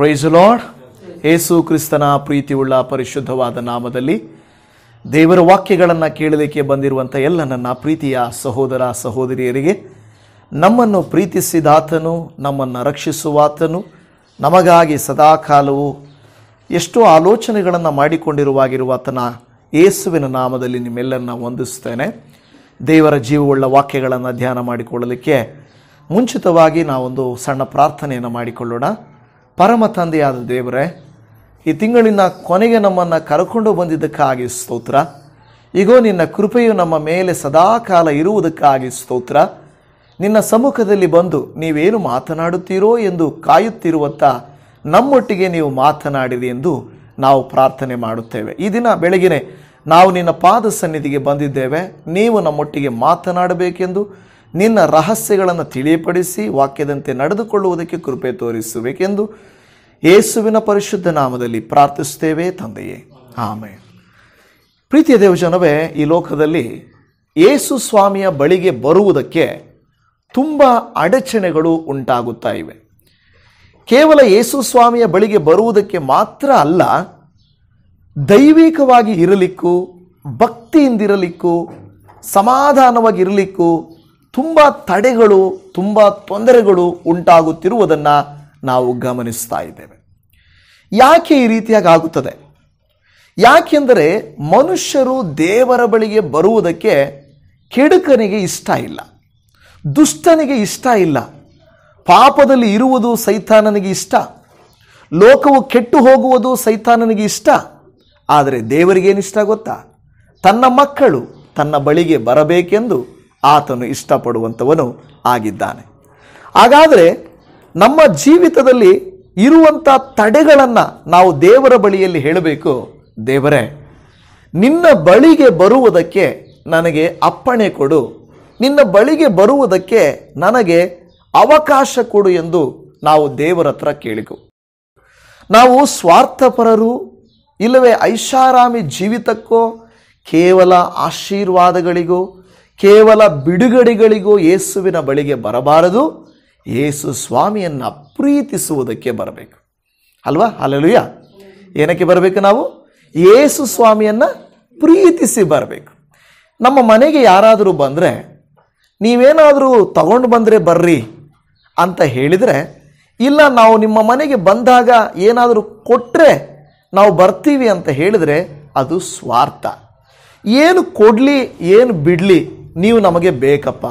Price lord. ಯೇಸು ಕ್ರಿಸ್ತನ ಪ್ರೀತಿಯುಳ್ಳ ಪರಿಶುದ್ಧವಾದ ನಾಮದಲ್ಲಿ ದೇವರ ವಾಕ್ಯಗಳನ್ನು ಕೇಳಲಿಕ್ಕೆ ಬಂದಿರುವಂಥ ಎಲ್ಲ ನನ್ನ ಪ್ರೀತಿಯ ಸಹೋದರ ಸಹೋದರಿಯರಿಗೆ, ನಮ್ಮನ್ನು ಪ್ರೀತಿಸಿದಾತನು, ನಮ್ಮನ್ನು ರಕ್ಷಿಸುವಾತನು, ನಮಗಾಗಿ ಸದಾಕಾಲವು ಎಷ್ಟೋ ಆಲೋಚನೆಗಳನ್ನು ಮಾಡಿಕೊಂಡಿರುವಾಗಿರುವಾತನ ಯೇಸುವಿನ ನಾಮದಲ್ಲಿ ನಿಮ್ಮೆಲ್ಲರನ್ನ ವಂದಿಸ್ತೇನೆ. ದೇವರ ಜೀವವುಳ್ಳ ವಾಕ್ಯಗಳನ್ನು ಧ್ಯಾನ ಮಾಡಿಕೊಳ್ಳಲಿಕ್ಕೆ ಮುಂಚಿತವಾಗಿ ನಾವೊಂದು ಸಣ್ಣ ಪ್ರಾರ್ಥನೆಯನ್ನು ಮಾಡಿಕೊಳ್ಳೋಣ. ಪರಮ ತಂದೆಯಾದ ದೇವರೇ, ಈ ತಿಂಗಳಿನ ಕೊನೆಗೆ ನಮ್ಮನ್ನು ಕರ್ಕೊಂಡು ಬಂದಿದ್ದಕ್ಕಾಗಿ ಸ್ತೋತ್ರ. ಈಗೋ ನಿನ್ನ ಕೃಪೆಯು ನಮ್ಮ ಮೇಲೆ ಸದಾಕಾಲ ಇರುವುದಕ್ಕಾಗಿ ಸ್ತೋತ್ರ. ನಿನ್ನ ಸಮ್ಮುಖದಲ್ಲಿ ಬಂದು ನೀವೇನು ಮಾತನಾಡುತ್ತೀರೋ ಎಂದು ಕಾಯುತ್ತಿರುವಂಥ ನಮ್ಮೊಟ್ಟಿಗೆ ನೀವು ಮಾತನಾಡಿರಿ ಎಂದು ನಾವು ಪ್ರಾರ್ಥನೆ ಮಾಡುತ್ತೇವೆ. ಈ ದಿನ ಬೆಳಗಿನ ನಾವು ನಿನ್ನ ಪಾದ ಸನ್ನಿಧಿಗೆ ಬಂದಿದ್ದೇವೆ. ನೀವು ನಮ್ಮೊಟ್ಟಿಗೆ ಮಾತನಾಡಬೇಕೆಂದು, ನಿನ್ನ ರಹಸ್ಯಗಳನ್ನು ತಿಳಿಯಪಡಿಸಿ ವಾಕ್ಯದಂತೆ ನಡೆದುಕೊಳ್ಳುವುದಕ್ಕೆ ಕೃಪೆ ತೋರಿಸಬೇಕೆಂದು ಯೇಸುವಿನ ಪರಿಶುದ್ಧ ನಾಮದಲ್ಲಿ ಪ್ರಾರ್ಥಿಸುತ್ತೇವೆ ತಂದೆಯೇ, ಆಮೆನ್. ಪ್ರೀತಿಯ ದೇವಜನವೇ, ಈ ಲೋಕದಲ್ಲಿ ಯೇಸು ಸ್ವಾಮಿಯ ಬಳಿಗೆ ಬರುವುದಕ್ಕೆ ತುಂಬ ಅಡಚಣೆಗಳು ಉಂಟಾಗುತ್ತಾ ಇವೆ. ಕೇವಲ ಯೇಸು ಸ್ವಾಮಿಯ ಬಳಿಗೆ ಬರುವುದಕ್ಕೆ ಮಾತ್ರ ಅಲ್ಲ, ದೈವಿಕವಾಗಿ ಇರಲಿಕ್ಕೂ, ಭಕ್ತಿಯಿಂದಿರಲಿಕ್ಕೂ, ಸಮಾಧಾನವಾಗಿರಲಿಕ್ಕೂ ತುಂಬ ತಡೆಗಳು, ತುಂಬ ತೊಂದರೆಗಳು ಉಂಟಾಗುತ್ತಿರುವುದನ್ನು ನಾವು ಗಮನಿಸ್ತಾ ಇದ್ದೇವೆ. ಯಾಕೆ ಈ ರೀತಿಯಾಗಿ ಆಗುತ್ತದೆ? ಯಾಕೆಂದರೆ ಮನುಷ್ಯರು ದೇವರ ಬಳಿಗೆ ಬರುವುದಕ್ಕೆ ಕೆಡುಕನಿಗೆ ಇಷ್ಟ ಇಲ್ಲ, ದುಷ್ಟನಿಗೆ ಇಷ್ಟ ಇಲ್ಲ. ಪಾಪದಲ್ಲಿ ಇರುವುದು ಸೈತಾನನಿಗೆ ಇಷ್ಟ, ಲೋಕವು ಕೆಟ್ಟು ಹೋಗುವುದು ಸೈತಾನನಿಗೆ ಇಷ್ಟ. ಆದರೆ ದೇವರಿಗೇನಿಷ್ಟ ಗೊತ್ತಾ? ತನ್ನ ಮಕ್ಕಳು ತನ್ನ ಬಳಿಗೆ ಬರಬೇಕೆಂದು ಆತನು ಇಷ್ಟಪಡುವಂಥವನು ಆಗಿದ್ದಾನೆ. ಹಾಗಾದರೆ ನಮ್ಮ ಜೀವಿತದಲ್ಲಿ ಇರುವಂಥ ತಡೆಗಳನ್ನು ನಾವು ದೇವರ ಬಳಿಯಲ್ಲಿ ಹೇಳಬೇಕು. ದೇವರೇ, ನಿನ್ನ ಬಳಿಗೆ ಬರುವುದಕ್ಕೆ ನನಗೆ ಅಪ್ಪಣೆ ಕೊಡು, ನಿನ್ನ ಬಳಿಗೆ ಬರುವುದಕ್ಕೆ ನನಗೆ ಅವಕಾಶ ಕೊಡು ಎಂದು ನಾವು ದೇವರ ಹತ್ರ ಕೇಳಿಕೊ. ನಾವು ಸ್ವಾರ್ಥಪರರು ಇಲ್ಲವೇ ಐಷಾರಾಮಿ ಜೀವಿತಕ್ಕೋ, ಕೇವಲ ಆಶೀರ್ವಾದಗಳಿಗೋ, ಕೇವಲ ಬಿಡುಗಡೆಗಳಿಗೋ ಯೇಸುವಿನ ಬಳಿಗೆ ಬರಬಾರದು. ಯೇಸು ಸ್ವಾಮಿಯನ್ನು ಪ್ರೀತಿಸುವುದಕ್ಕೆ ಬರಬೇಕು ಅಲ್ವಾ? ಹಲ್ಲೆಲೂಯಾ. ಏನಕ್ಕೆ ಬರಬೇಕು? ನಾವು ಯೇಸು ಸ್ವಾಮಿಯನ್ನು ಪ್ರೀತಿಸಿ ಬರಬೇಕು. ನಮ್ಮ ಮನೆಗೆ ಯಾರಾದರೂ ಬಂದರೆ, ನೀವೇನಾದರೂ ತಗೊಂಡು ಬಂದರೆ ಬರ್ರಿ ಅಂತ ಹೇಳಿದರೆ, ಇಲ್ಲ ನಾವು ನಿಮ್ಮ ಮನೆಗೆ ಬಂದಾಗ ಏನಾದರೂ ಕೊಟ್ಟರೆ ನಾವು ಬರ್ತೀವಿ ಅಂತ ಹೇಳಿದರೆ ಅದು ಸ್ವಾರ್ಥ. ಏನು ಕೊಡಲಿ ಏನು ಬಿಡಲಿ, ನೀವು ನಮಗೆ ಬೇಕಪ್ಪ,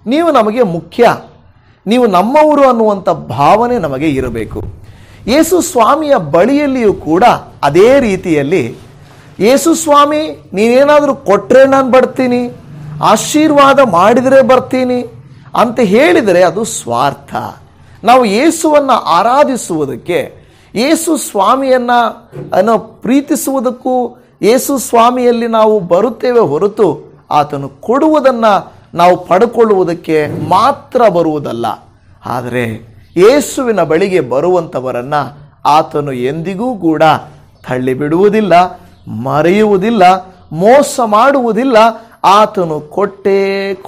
ನೀವು ನಮಗೆ ಮುಖ್ಯ, ನೀವು ನಮ್ಮವರು ಅನ್ನುವಂಥ ಭಾವನೆ ನಮಗೆ ಇರಬೇಕು. ಯೇಸು ಸ್ವಾಮಿಯ ಬಳಿಯಲ್ಲಿಯೂ ಕೂಡ ಅದೇ ರೀತಿಯಲ್ಲಿ, ಯೇಸು ಸ್ವಾಮಿ ನೀನೇನಾದರೂ ಕೊಟ್ಟರೆ ನಾನು ಬರ್ತೀನಿ, ಆಶೀರ್ವಾದ ಮಾಡಿದರೆ ಬರ್ತೀನಿ ಅಂತ ಹೇಳಿದರೆ ಅದು ಸ್ವಾರ್ಥ. ನಾವು ಯೇಸುವನ್ನು ಆರಾಧಿಸುವುದಕ್ಕೆ, ಯೇಸು ಸ್ವಾಮಿಯನ್ನು ಪ್ರೀತಿಸುವುದಕ್ಕೂ ಯೇಸು ಸ್ವಾಮಿಯಲ್ಲಿ ನಾವು ಬರುತ್ತೇವೆ ಹೊರತು ಆತನು ಕೊಡುವುದನ್ನು ನಾವು ಪಡ್ಕೊಳ್ಳುವುದಕ್ಕೆ ಮಾತ್ರ ಬರುವುದಲ್ಲ. ಆದರೆ ಯೇಸುವಿನ ಬಳಿಗೆ ಬರುವಂಥವರನ್ನು ಆತನು ಎಂದಿಗೂ ಕೂಡ ತಳ್ಳಿಬಿಡುವುದಿಲ್ಲ, ಮರೆಯುವುದಿಲ್ಲ, ಮೋಸ ಮಾಡುವುದಿಲ್ಲ. ಆತನು ಕೊಟ್ಟೇ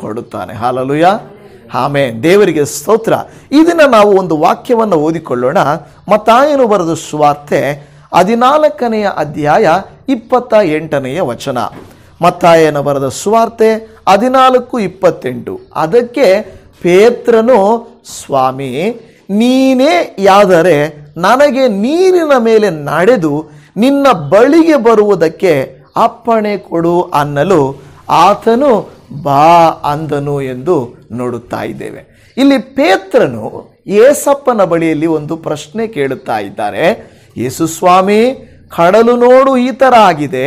ಕೊಡುತ್ತಾನೆ. Hallelujah, amen. ದೇವರಿಗೆ ಸ್ತೋತ್ರ. ಇದನ್ನ ನಾವು ಒಂದು ವಾಕ್ಯವನ್ನು ಓದಿಕೊಳ್ಳೋಣ. ಮತ್ತಾಯನು ಬರೆದ ಸುವಾರ್ತೆ 14ನೇ ಅಧ್ಯಾಯ 28ನೇ ವಚನ. ಮತ್ತಾಯನ ಬರೆದ ಸುವಾರ್ತೆ 14:28. ಅದಕ್ಕೆ ಪೇತ್ರನು, ಸ್ವಾಮಿ ನೀನೇ ಯಾದರೆ ನನಗೆ ನೀರಿನ ಮೇಲೆ ನಡೆದು ನಿನ್ನ ಬಳಿಗೆ ಬರುವುದಕ್ಕೆ ಅಪ್ಪಣೆ ಕೊಡು ಅನ್ನಲು ಆತನು ಬಾ ಅಂದನು ಎಂದು ನೋಡುತ್ತಾ ಇದ್ದೇವೆ. ಇಲ್ಲಿ ಪೇತ್ರನು ಯೇಸಪ್ಪನ ಬಳಿಯಲ್ಲಿ ಒಂದು ಪ್ರಶ್ನೆ ಕೇಳುತ್ತಾ ಇದ್ದಾರೆ. ಯೇಸು ಸ್ವಾಮಿ, ಕಡಲು ನೋಡು ಈ ಥರ ಆಗಿದೆ,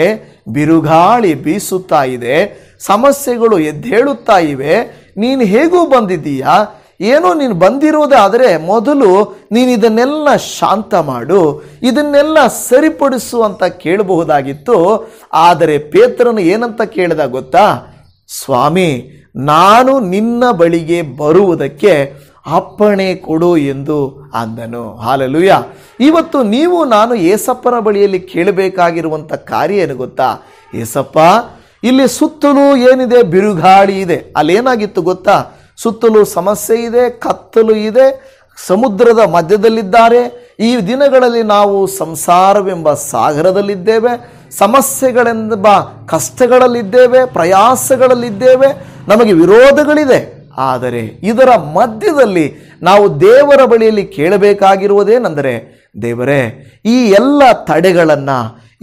ಬಿರುಗಾಳಿ ಬೀಸುತ್ತಾ ಇದೆ, ಸಮಸ್ಯೆಗಳು ಎದ್ದೇಳುತ್ತಾ ಇವೆ, ನೀನು ಹೇಗೂ ಬಂದಿದ್ದೀಯಾ? ಏನೋ ನೀನು ಬಂದಿರೋದೇ ಆದರೆ ಮೊದಲು ನೀನು ಇದನ್ನೆಲ್ಲ ಶಾಂತ ಮಾಡು, ಇದನ್ನೆಲ್ಲ ಸರಿಪಡಿಸು ಅಂತ ಕೇಳಬಹುದಾಗಿತ್ತು. ಆದರೆ ಪೇತ್ರನು ಏನಂತ ಕೇಳಿದ ಗೊತ್ತಾ? ಸ್ವಾಮಿ, ನಾನು ನಿನ್ನ ಬಳಿಗೆ ಬರುವುದಕ್ಕೆ ಅಪ್ಪಣೆ ಕೊಡು ಎಂದು ಅಂದನು. ಹಲ್ಲೆಲೂಯಾ. ಇವತ್ತು ನೀವು ನಾನು ಏಸಪ್ಪನ ಬಳಿಯಲ್ಲಿ ಕೇಳಬೇಕಾಗಿರುವಂಥ ಕಾರ್ಯ ಏನು ಗೊತ್ತಾ? ಏಸಪ್ಪ, ಇಲ್ಲಿ ಸುತ್ತಲೂ ಏನಿದೆ? ಬಿರುಗಾಳಿ ಇದೆ. ಅಲ್ಲೇನಾಗಿತ್ತು ಗೊತ್ತಾ? ಸುತ್ತಲೂ ಸಮಸ್ಯೆ ಇದೆ, ಕತ್ತಲು ಇದೆ, ಸಮುದ್ರದ ಮಧ್ಯದಲ್ಲಿದ್ದಾರೆ, ಈ ದಿನಗಳಲ್ಲಿ ನಾವು ಸಂಸಾರವೆಂಬ ಸಾಗರದಲ್ಲಿದ್ದೇವೆ, ಸಮಸ್ಯೆಗಳೆಂಬ ಕಷ್ಟಗಳಲ್ಲಿದ್ದೇವೆ, ಪ್ರಯಾಸಗಳಲ್ಲಿದ್ದೇವೆ, ನಮಗೆ ವಿರೋಧಗಳಿದೆ. ಆದರೆ ಇದರ ಮಧ್ಯದಲ್ಲಿ ನಾವು ದೇವರ ಬಳಿಯಲ್ಲಿ ಕೇಳಬೇಕಾಗಿರುವುದೇನೆಂದರೆ, ದೇವರೇ, ಈ ಎಲ್ಲ ತಡೆಗಳನ್ನು,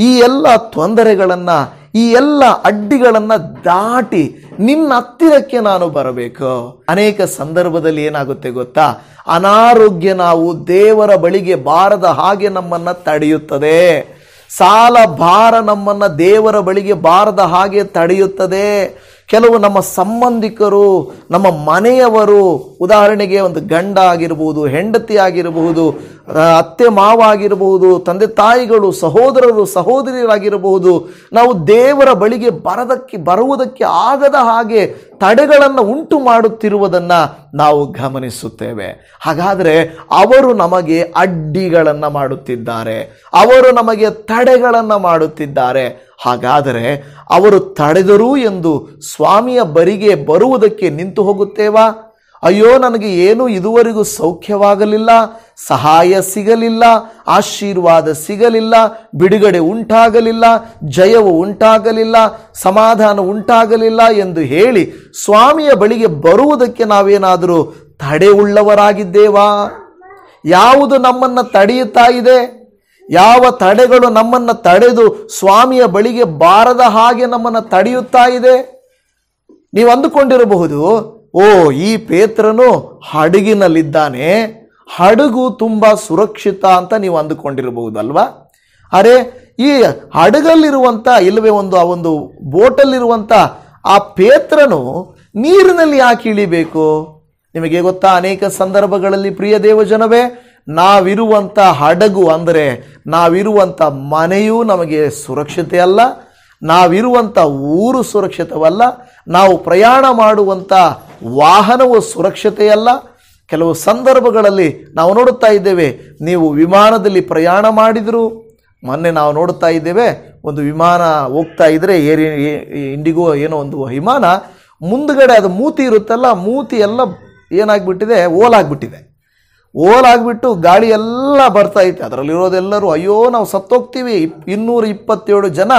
ಈ ಎಲ್ಲ ತೊಂದರೆಗಳನ್ನು, ಈ ಎಲ್ಲ ಅಡ್ಡಿಗಳನ್ನು ದಾಟಿ ನಿನ್ನ ಹತ್ತಿರಕ್ಕೆ ನಾನು ಬರಬೇಕು. ಅನೇಕ ಸಂದರ್ಭದಲ್ಲಿ ಏನಾಗುತ್ತೆ ಗೊತ್ತಾ, ಅನಾರೋಗ್ಯ ನಾವು ದೇವರ ಬಳಿಗೆ ಬಾರದ ಹಾಗೆ ನಮ್ಮನ್ನು ತಡೆಯುತ್ತದೆ. ಸಾಲ ಭಾರ ನಮ್ಮನ್ನು ದೇವರ ಬಳಿಗೆ ಬಾರದ ಹಾಗೆ ತಡೆಯುತ್ತದೆ. ಕೆಲವು ನಮ್ಮ ಸಂಬಂಧಿಕರು, ನಮ್ಮ ಮನೆಯವರು, ಉದಾಹರಣೆಗೆ ಒಂದು ಗಂಡ ಆಗಿರಬಹುದು, ಹೆಂಡತಿ ಆಗಿರಬಹುದು, ಅತ್ತೆ ಮಾವ ಆಗಿರಬಹುದು, ತಂದೆ ತಾಯಿಗಳು, ಸಹೋದರರು ಸಹೋದರಿಯರಾಗಿರಬಹುದು, ನಾವು ದೇವರ ಬಳಿಗೆ ಬರುವುದಕ್ಕೆ ಆಗದ ಹಾಗೆ ತಡೆಗಳನ್ನು ಉಂಟು ಮಾಡುತ್ತಿರುವುದನ್ನು ನಾವು ಗಮನಿಸುತ್ತೇವೆ. ಹಾಗಾದರೆ ಅವರು ನಮಗೆ ಅಡ್ಡಿಗಳನ್ನು ಮಾಡುತ್ತಿದ್ದಾರೆ, ಅವರು ನಮಗೆ ತಡೆಗಳನ್ನು ಮಾಡುತ್ತಿದ್ದಾರೆ. ಹಾಗಾದರೆ ಅವರು ತಡೆದರು ಎಂದು ಸ್ವಾಮಿಯ ಬರಿಗೆ ಬರುವುದಕ್ಕೆ ನಿಂತು ಹೋಗುತ್ತೇವಾ? ಅಯ್ಯೋ, ನನಗೆ ಏನು ಇದುವರೆಗೂ ಸೌಖ್ಯವಾಗಲಿಲ್ಲ, ಸಹಾಯ ಸಿಗಲಿಲ್ಲ, ಆಶೀರ್ವಾದ ಸಿಗಲಿಲ್ಲ, ಬಿಡುಗಡೆ ಉಂಟಾಗಲಿಲ್ಲ, ಜಯವು ಉಂಟಾಗಲಿಲ್ಲ, ಸಮಾಧಾನ ಉಂಟಾಗಲಿಲ್ಲ ಎಂದು ಹೇಳಿ ಸ್ವಾಮಿಯ ಬಳಿಗೆ ಬರುವುದಕ್ಕೆ ನಾವೇನಾದರೂ ತಡೆ ಉಳ್ಳವರಾಗಿದ್ದೇವಾ? ಯಾವುದು ನಮ್ಮನ್ನು ತಡೆಯುತ್ತಾ ಇದೆ? ಯಾವ ತಡೆಗಳು ನಮ್ಮನ್ನು ತಡೆದು ಸ್ವಾಮಿಯ ಬಳಿಗೆ ಬಾರದ ಹಾಗೆ ನಮ್ಮನ್ನು ತಡೆಯುತ್ತಾ ಇದೆ? ನೀವು ಅಂದುಕೊಂಡಿರಬಹುದು, ಓ, ಈ ಪೇತ್ರನು ಹಡಗಿನಲ್ಲಿದ್ದಾನೆ, ಹಡಗು ತುಂಬ ಸುರಕ್ಷಿತ ಅಂತ ನೀವು ಅಂದುಕೊಂಡಿರಬಹುದಲ್ವಾ? ಅರೆ, ಈ ಹಡಗಲ್ಲಿರುವಂಥ, ಇಲ್ಲವೇ ಆ ಒಂದು ಬೋಟಲ್ಲಿರುವಂಥ ಆ ಪೇತ್ರನು ನೀರಿನಲ್ಲಿ ಯಾಕೆ ಇಳಿಬೇಕು? ನಿಮಗೆ ಗೊತ್ತಾ, ಅನೇಕ ಸಂದರ್ಭಗಳಲ್ಲಿ ಪ್ರಿಯ ದೇವಜನವೇ, ನಾವಿರುವಂಥ ಹಡಗು ಅಂದರೆ ನಾವಿರುವಂಥ ಮನೆಯೂ ನಮಗೆ ಸುರಕ್ಷತೆ ಅಲ್ಲ, ನಾವಿರುವಂಥ ಊರು ಸುರಕ್ಷಿತವಲ್ಲ, ನಾವು ಪ್ರಯಾಣ ಮಾಡುವಂಥ ವಾಹನವು ಸುರಕ್ಷತೆಯಲ್ಲ. ಕೆಲವು ಸಂದರ್ಭಗಳಲ್ಲಿ ನಾವು ನೋಡುತ್ತಾ ಇದ್ದೇವೆ, ನೀವು ವಿಮಾನದಲ್ಲಿ ಪ್ರಯಾಣ ಮಾಡಿದರು. ಮೊನ್ನೆ ನಾವು ನೋಡುತ್ತಾ ಇದ್ದೇವೆ, ಒಂದು ವಿಮಾನ ಹೋಗ್ತಾ ಇದ್ದರೆ, ಇಂಡಿಗೋ ಏನೋ ಒಂದು ವಿಮಾನ, ಮುಂದುಗಡೆ ಅದು ಮೂತಿ ಇರುತ್ತಲ್ಲ, ಮೂತಿ ಎಲ್ಲ ಏನಾಗ್ಬಿಟ್ಟಿದೆ, ಓಲಾಗ್ಬಿಟ್ಟು ಗಾಳಿ ಎಲ್ಲ ಬರ್ತಾ ಇತ್ತು. ಅದರಲ್ಲಿರೋದೆಲ್ಲರೂ, ಅಯ್ಯೋ ನಾವು ಸತ್ತೋಗ್ತೀವಿ, 227 ಜನ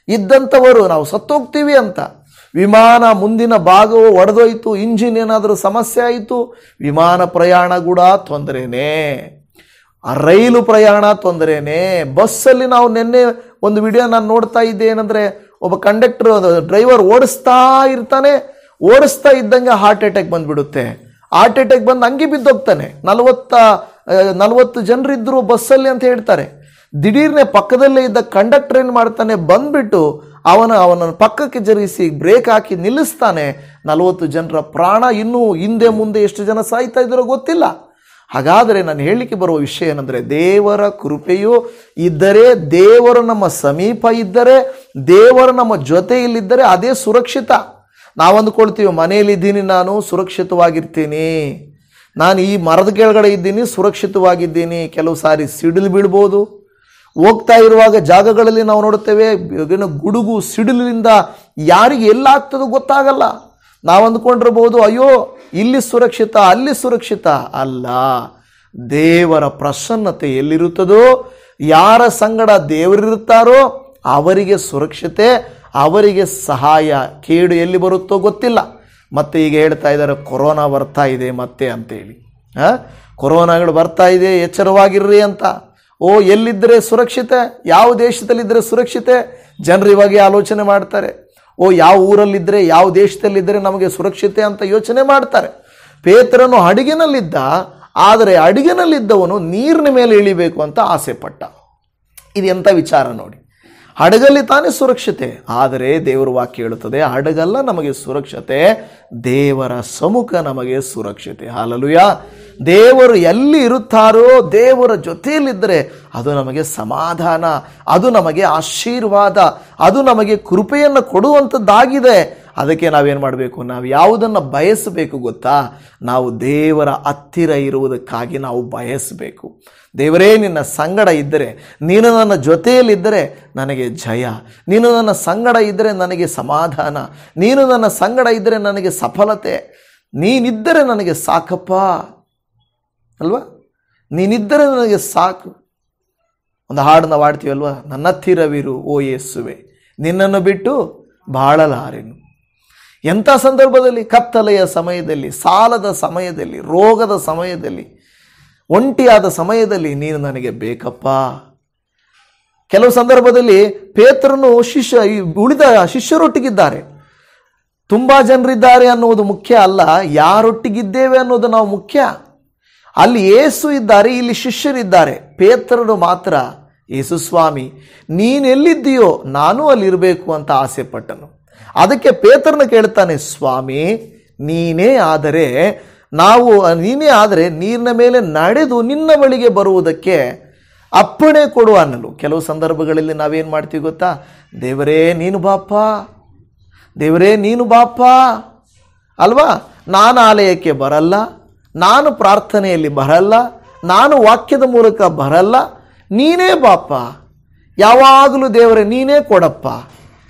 ಇದ್ದಂಥವರು, ನಾವು ಸತ್ತೋಗ್ತೀವಿ ಅಂತ. ವಿಮಾನ ಮುಂದಿನ ಭಾಗವು ಒಡೆದೋಯ್ತು, ಇಂಜಿನ್ ಏನಾದರೂ ಸಮಸ್ಯೆ ಆಯಿತು, ವಿಮಾನ ಪ್ರಯಾಣ ಕೂಡ ತೊಂದರೆನೇ, ರೈಲು ಪ್ರಯಾಣ ತೊಂದರೆನೇ. ಬಸ್ಸಲ್ಲಿ ನಾವು ನಿನ್ನೆ ಒಂದು ವಿಡಿಯೋ ನಾನು ನೋಡ್ತಾ ಇದ್ದೆ, ಏನಂದರೆ ಒಬ್ಬ ಕಂಡಕ್ಟರ್, ಡ್ರೈವರ್ ಓಡಿಸ್ತಾ ಇರ್ತಾನೆ, ಓಡಿಸ್ತಾ ಇದ್ದಂಗೆ ಹಾರ್ಟ್ ಅಟ್ಯಾಕ್ ಬಂದುಬಿಡುತ್ತೆ. ಹಾರ್ಟ್ ಅಟ್ಯಾಕ್ ಬಂದು ಹಂಗೆ ಬಿದ್ದೋಗ್ತಾನೆ. 40 ಜನರಿದ್ದರು ಬಸ್ಸಲ್ಲಿ ಅಂತ ಹೇಳ್ತಾರೆ. ದಿಢೀರ್ನೆ ಪಕ್ಕದಲ್ಲೇ ಇದ್ದ ಕಂಡಕ್ಟರ್ ಏನು ಮಾಡ್ತಾನೆ, ಬಂದ್ಬಿಟ್ಟು ಅವನನ್ನು ಪಕ್ಕಕ್ಕೆ ಜರಿಸಿ ಬ್ರೇಕ್ ಹಾಕಿ ನಿಲ್ಲಿಸ್ತಾನೆ. 40 ಜನರ ಪ್ರಾಣ, ಇನ್ನೂ ಹಿಂದೆ ಮುಂದೆ ಎಷ್ಟು ಜನ ಸಾಯ್ತಾ ಇದ್ದಾರೋ ಗೊತ್ತಿಲ್ಲ. ಹಾಗಾದರೆ ನಾನು ಹೇಳಲಿಕ್ಕೆ ಬರುವ ವಿಷಯ ಏನಂದರೆ, ದೇವರ ಕೃಪೆಯು ಇದ್ದರೆ, ದೇವರು ನಮ್ಮ ಸಮೀಪ ಇದ್ದರೆ, ದೇವರು ನಮ್ಮ ಜೊತೆಯಲ್ಲಿದ್ದರೆ ಅದೇ ಸುರಕ್ಷಿತ. ನಾವು ಅಂದುಕೊಳ್ತೀವಿ, ಮನೆಯಲ್ಲಿದ್ದೀನಿ, ನಾನು ಸುರಕ್ಷಿತವಾಗಿರ್ತೀನಿ, ನಾನು ಈ ಮರದ ಕೆಳಗಡೆ ಇದ್ದೀನಿ, ಸುರಕ್ಷಿತವಾಗಿದ್ದೀನಿ. ಕೆಲವು ಸಾರಿ ಸಿಡಿಲು ಬೀಳ್ಬೋದು. ಹೋಗ್ತಾ ಇರುವಾಗ ಜಾಗಗಳಲ್ಲಿ ನಾವು ನೋಡುತ್ತೇವೆ, ಗುಡುಗು ಸಿಡಿಲಿನಿಂದ ಯಾರಿಗೆ ಎಲ್ಲಾಗ್ತದೋ ಗೊತ್ತಾಗಲ್ಲ. ನಾವು ಅಂದ್ಕೊಂಡಿರ್ಬೋದು, ಅಯ್ಯೋ ಇಲ್ಲಿ ಸುರಕ್ಷಿತ, ಅಲ್ಲಿ ಸುರಕ್ಷಿತ. ಅಲ್ಲ, ದೇವರ ಪ್ರಸನ್ನತೆ ಎಲ್ಲಿರುತ್ತದೋ, ಯಾರ ಸಂಗಡ ದೇವರಿರುತ್ತಾರೋ ಅವರಿಗೆ ಸುರಕ್ಷತೆ, ಅವರಿಗೆ ಸಹಾಯ. ಕೇಡು ಎಲ್ಲಿ ಬರುತ್ತೋ ಗೊತ್ತಿಲ್ಲ. ಮತ್ತೆ ಈಗ ಹೇಳ್ತಾ ಇದ್ದಾರೆ, ಕೊರೋನಾ ಬರ್ತಾ ಇದೆ ಮತ್ತೆ ಅಂತೇಳಿ. ಕೊರೋನಾಗಳು ಬರ್ತಾ ಇದೆ, ಎಚ್ಚರವಾಗಿರ್ರಿ ಅಂತ. ಓ, ಎಲ್ಲಿದ್ದರೆ ಸುರಕ್ಷತೆ, ಯಾವ ದೇಶದಲ್ಲಿದ್ದರೆ ಸುರಕ್ಷತೆ? ಜನರು ಇವಾಗ ಆಲೋಚನೆ ಮಾಡ್ತಾರೆ. ಓ, ಯಾವ ಊರಲ್ಲಿದ್ದರೆ, ಯಾವ ದೇಶದಲ್ಲಿದ್ದರೆ ನಮಗೆ ಸುರಕ್ಷತೆ ಅಂತ ಯೋಚನೆ ಮಾಡ್ತಾರೆ. ಪೇತ್ರನು ಹಡಗಿನಲ್ಲಿದ್ದ, ಆದರೆ ಹಡಗಿನಲ್ಲಿದ್ದವನು ನೀರಿನ ಮೇಲೆ ಇಳಿಬೇಕು ಅಂತ ಆಸೆ ಪಟ್ಟ. ಇದೆಂಥ ವಿಚಾರ ನೋಡಿ. ಹಡಗಲ್ಲಿ ತಾನೇ ಸುರಕ್ಷತೆ, ಆದರೆ ದೇವರ ವಾಕ್ಯ ಹೇಳುತ್ತದೆ, ಹಡಗಲ್ಲ ನಮಗೆ ಸುರಕ್ಷತೆ, ದೇವರ ಸಮ್ಮುಖ ನಮಗೆ ಸುರಕ್ಷತೆ. ಹಲ್ಲೆಲೂಯಾ. ದೇವರು ಎಲ್ಲಿ ಇರುತ್ತಾರೋ, ದೇವರ ಜೊತೆಯಲ್ಲಿದ್ದರೆ ಅದು ನಮಗೆ ಸಮಾಧಾನ, ಅದು ನಮಗೆ ಆಶೀರ್ವಾದ, ಅದು ನಮಗೆ ಕೃಪೆಯನ್ನು ಕೊಡುವಂಥದ್ದಾಗಿದೆ. ಅದಕ್ಕೆ ನಾವೇನು ಮಾಡಬೇಕು, ನಾವು ಯಾವುದನ್ನು ಬಯಸಬೇಕು ಗೊತ್ತಾ? ನಾವು ದೇವರ ಹತ್ತಿರ ಇರುವುದಕ್ಕಾಗಿ ನಾವು ಬಯಸಬೇಕು. ದೇವರೇ, ನಿನ್ನ ಸಂಗಡ ಇದ್ದರೆ, ನೀನು ನನ್ನ ಜೊತೆಯಲ್ಲಿದ್ದರೆ ನನಗೆ ಜಯ, ನೀನು ನನ್ನ ಸಂಗಡ ಇದ್ದರೆ ನನಗೆ ಸಮಾಧಾನ, ನೀನು ನನ್ನ ಸಂಗಡ ಇದ್ದರೆ ನನಗೆ ಸಫಲತೆ, ನೀನಿದ್ದರೆ ನನಗೆ ಸಾಕಪ್ಪ ಅಲ್ವಾ? ನೀನಿದ್ದರೆ ನನಗೆ ಸಾಕು. ಒಂದು ಹಾಡನ್ನ ಹಾಡ್ತೀವಲ್ವ, ನನ್ನ ಹತ್ತಿರವಿರು ಓ ಯೇಸುವೆ, ನಿನ್ನನ್ನು ಬಿಟ್ಟು ಬಾಳಲಾರೆನು. ಎಂಥ ಸಂದರ್ಭದಲ್ಲಿ? ಕತ್ತಲೆಯ ಸಮಯದಲ್ಲಿ, ಸಾಲದ ಸಮಯದಲ್ಲಿ, ರೋಗದ ಸಮಯದಲ್ಲಿ, ಒಂಟಿಯಾದ ಸಮಯದಲ್ಲಿ ನೀನು ನನಗೆ ಬೇಕಪ್ಪ. ಕೆಲವು ಸಂದರ್ಭದಲ್ಲಿ ಪೇತ್ರನು ಉಳಿದ ಶಿಷ್ಯರೊಟ್ಟಿಗಿದ್ದಾರೆ. ತುಂಬ ಜನರಿದ್ದಾರೆ ಅನ್ನುವುದು ಮುಖ್ಯ ಅಲ್ಲ, ಯಾರೊಟ್ಟಿಗಿದ್ದೇವೆ ಅನ್ನೋದು ನಾವು ಮುಖ್ಯ. ಅಲ್ಲಿ ಯೇಸು ಇದ್ದಾರೆ, ಇಲ್ಲಿ ಶಿಷ್ಯರಿದ್ದಾರೆ. ಪೇತ್ರನು ಮಾತ್ರ ಯೇಸು ಸ್ವಾಮಿ ನೀನೆಲ್ಲಿದ್ದೀಯೋ ನಾನು ಅಲ್ಲಿರಬೇಕು ಅಂತ ಆಸೆ ಪಟ್ಟನು. ಅದಕ್ಕೆ ಪೇತ್ರನ ಕೇಳ್ತಾನೆ, ಸ್ವಾಮಿ ನೀನೇ ಆದರೆ ನೀರಿನ ಮೇಲೆ ನಡೆದು ನಿನ್ನ ಬಳಿಗೆ ಬರುವುದಕ್ಕೆ ಅಪ್ಪಣೆ ಕೊಡು ಅನ್ನಲು. ಕೆಲವು ಸಂದರ್ಭಗಳಲ್ಲಿ ನಾವೇನು ಮಾಡ್ತೀವಿ ಗೊತ್ತಾ? ದೇವರೇ ನೀನು ಬಾಪ, ದೇವರೇ ನೀನು ಬಾಪ ಅಲ್ವಾ, ನಾನು ಆಲಯಕ್ಕೆ ಬರಲ್ಲ, ನಾನು ಪ್ರಾರ್ಥನೆಯಲ್ಲಿ ಬರಲ್ಲ, ನಾನು ವಾಕ್ಯದ ಮೂಲಕ ಬರಲ್ಲ, ನೀನೇ ಬಾಪ, ಯಾವಾಗಲೂ ದೇವರೇ ನೀನೇ ಕೊಡಪ್ಪ,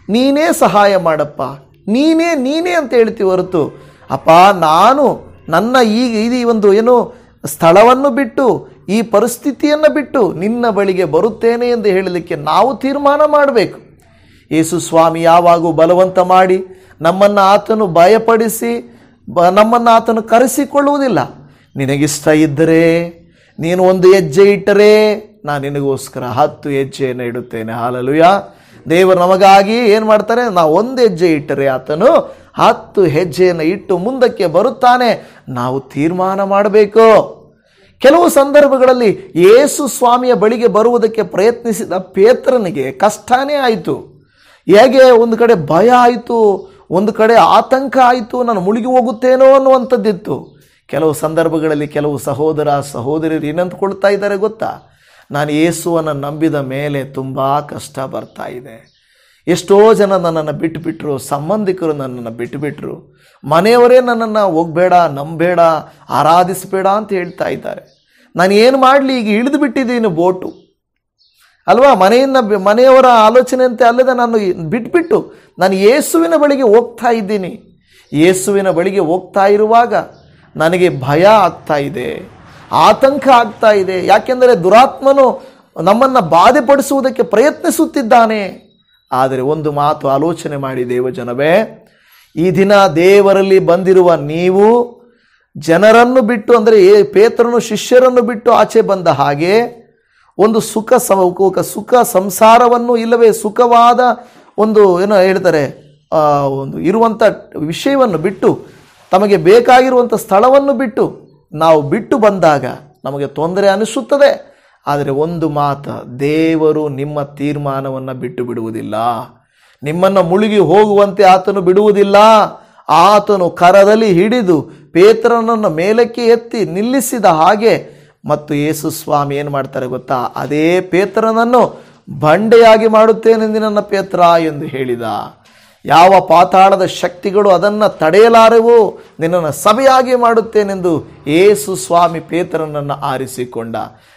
ನೀನೇ ಸಹಾಯ ಮಾಡಪ್ಪ, ನೀನೇ ಅಂತ ಹೇಳ್ತೀವಿ ಹೊರತು, ಅಪ್ಪ ನಾನು ನನ್ನ ಈ ಒಂದು ಸ್ಥಳವನ್ನು ಬಿಟ್ಟು ಈ ಪರಿಸ್ಥಿತಿಯನ್ನು ಬಿಟ್ಟು ನಿನ್ನ ಬಳಿಗೆ ಬರುತ್ತೇನೆ ಎಂದು ಹೇಳಲಿಕ್ಕೆ ನಾವು ತೀರ್ಮಾನ ಮಾಡಬೇಕು. ಯೇಸು ಸ್ವಾಮಿ ಯಾವಾಗೂ ಬಲವಂತ ಮಾಡಿ ನಮ್ಮನ್ನು ಆತನು ಭಯಪಡಿಸಿ ನಮ್ಮನ್ನು ಆತನು ಕರೆಸಿಕೊಳ್ಳುವುದಿಲ್ಲ. ನಿನಗಿಷ್ಟ ಇದ್ದರೆ ನೀನು ಒಂದು ಹೆಜ್ಜೆ ಇಟ್ಟರೆ ನಾನು ನಿನಗೋಸ್ಕರ 10 ಹೆಜ್ಜೆಯನ್ನು ಇಡುತ್ತೇನೆ. ಹಾಲೆಲೂಯ. ದೇವರು ನಮಗಾಗಿ ಏನು ಮಾಡ್ತಾರೆ? ನಾವು ಒಂದು ಹೆಜ್ಜೆ ಇಟ್ಟರೆ ಆತನು 10 ಹೆಜ್ಜೆಯನ್ನು ಇಟ್ಟು ಮುಂದಕ್ಕೆ ಬರುತ್ತಾನೆ. ನಾವು ತೀರ್ಮಾನ ಮಾಡಬೇಕು. ಕೆಲವು ಸಂದರ್ಭಗಳಲ್ಲಿ ಯೇಸು ಸ್ವಾಮಿಯ ಬಳಿಗೆ ಬರುವುದಕ್ಕೆ ಪ್ರಯತ್ನಿಸಿದ ಪೇತ್ರನಿಗೆ ಕಷ್ಟನೇ ಆಯಿತು. ಹೇಗೆ? ಒಂದು ಕಡೆ ಭಯ ಆಯಿತು, ಒಂದು ಕಡೆ ಆತಂಕ ಆಯಿತು, ನಾನು ಮುಳುಗಿ ಹೋಗುತ್ತೇನೋ ಅನ್ನುವಂಥದ್ದಿತ್ತು. ಕೆಲವು ಸಂದರ್ಭಗಳಲ್ಲಿ ಕೆಲವು ಸಹೋದರ ಸಹೋದರಿಯರು ಏನಂತಕೊಳ್ತಾ ಇದ್ದಾರೆ ಗೊತ್ತಾ? ನಾನು ಯೇಸುವನ್ನು ನಂಬಿದ ಮೇಲೆ ತುಂಬ ಕಷ್ಟ ಬರ್ತಾ ಇದೆ. ಎಷ್ಟೋ ಜನ ನನ್ನನ್ನು ಬಿಟ್ಟುಬಿಟ್ರು, ಸಂಬಂಧಿಕರು ನನ್ನನ್ನು ಬಿಟ್ಟುಬಿಟ್ರು, ಮನೆಯವರೇ ನನ್ನನ್ನು ಹೋಗಬೇಡ, ನಂಬೇಡ, ಆರಾಧಿಸಬೇಡ ಅಂತ ಹೇಳ್ತಾ ಇದ್ದಾರೆ. ನಾನು ಏನು ಮಾಡಲಿ? ಈಗ ಇಳಿದು ಬಿಟ್ಟಿದ್ದೀನಿ ಬೋಟು ಅಲ್ವಾ, ಮನೆಯವರ ಆಲೋಚನೆಯಂತೆ ಅಲ್ಲದೆ ನಾನು ಬಿಟ್ಬಿಟ್ಟು ನಾನು ಯೇಸುವಿನ ಬಳಿಗೆ ಹೋಗ್ತಾ ಇದ್ದೀನಿ. ಯೇಸುವಿನ ಬಳಿಗೆ ಹೋಗ್ತಾ ಇರುವಾಗ ನನಗೆ ಭಯ ಆಗ್ತಾ ಇದೆ, ಆತಂಕ ಆಗ್ತಾ ಇದೆ. ಯಾಕೆಂದರೆ ದುರಾತ್ಮನು ನಮ್ಮನ್ನು ಬಾಧೆಪಡಿಸುವುದಕ್ಕೆ ಪ್ರಯತ್ನಿಸುತ್ತಿದ್ದಾನೆ. ಆದರೆ ಒಂದು ಮಾತು ಆಲೋಚನೆ ಮಾಡಿ ದೇವಜನವೇ, ಈ ದಿನ ದೇವರಲ್ಲಿ ಬಂದಿರುವ ನೀವು ಜನರನ್ನು ಬಿಟ್ಟು, ಅಂದರೆ ಪೇತ್ರನು ಶಿಷ್ಯರನ್ನು ಬಿಟ್ಟು ಆಚೆ ಬಂದ ಹಾಗೆ ಒಂದು ಸುಖ ಸಂಸಾರವನ್ನು, ಇಲ್ಲವೇ ಸುಖವಾದ ಒಂದು ಹೇಳ್ತಾರೆ ಒಂದು ಇರುವಂಥ ವಿಷಯವನ್ನು ಬಿಟ್ಟು, ತಮಗೆ ಬೇಕಾಗಿರುವಂಥ ಸ್ಥಳವನ್ನು ಬಿಟ್ಟು ನಾವು ಬಿಟ್ಟು ಬಂದಾಗ ನಮಗೆ ತೊಂದರೆ ಅನಿಸುತ್ತದೆ. ಆದರೆ ಒಂದು ಮಾತು, ದೇವರು ನಿಮ್ಮ ತೀರ್ಮಾನವನ್ನು ಬಿಟ್ಟು ಬಿಡುವುದಿಲ್ಲ. ನಿಮ್ಮನ್ನು ಮುಳುಗಿ ಹೋಗುವಂತೆ ಆತನು ಬಿಡುವುದಿಲ್ಲ. ಆತನು ಕರದಲ್ಲಿ ಹಿಡಿದು ಪೇತ್ರನನ್ನು ಮೇಲಕ್ಕೆ ಎತ್ತಿ ನಿಲ್ಲಿಸಿದ ಹಾಗೆ ಮತ್ತು ಯೇಸು ಸ್ವಾಮಿ ಏನು ಮಾಡ್ತಾರೆ ಗೊತ್ತಾ? ಅದೇ ಪೇತ್ರನನ್ನು ಬಂಡೆಯಾಗಿ ಮಾಡುತ್ತೇನೆಂದು ನನ್ನ ಪೇತ್ರ ಎಂದು ಹೇಳಿದ. ಯಾವ ಪಾತಾಳದ ಶಕ್ತಿಗಳು ಅದನ್ನು ತಡೆಯಲಾರೆವು, ನಿನ್ನನ್ನು ಸಭೆಯಾಗಿ ಮಾಡುತ್ತೇನೆಂದು ಯೇಸು ಸ್ವಾಮಿ ಪೇತ್ರನನ್ನು ಆರಿಸಿಕೊಂಡ.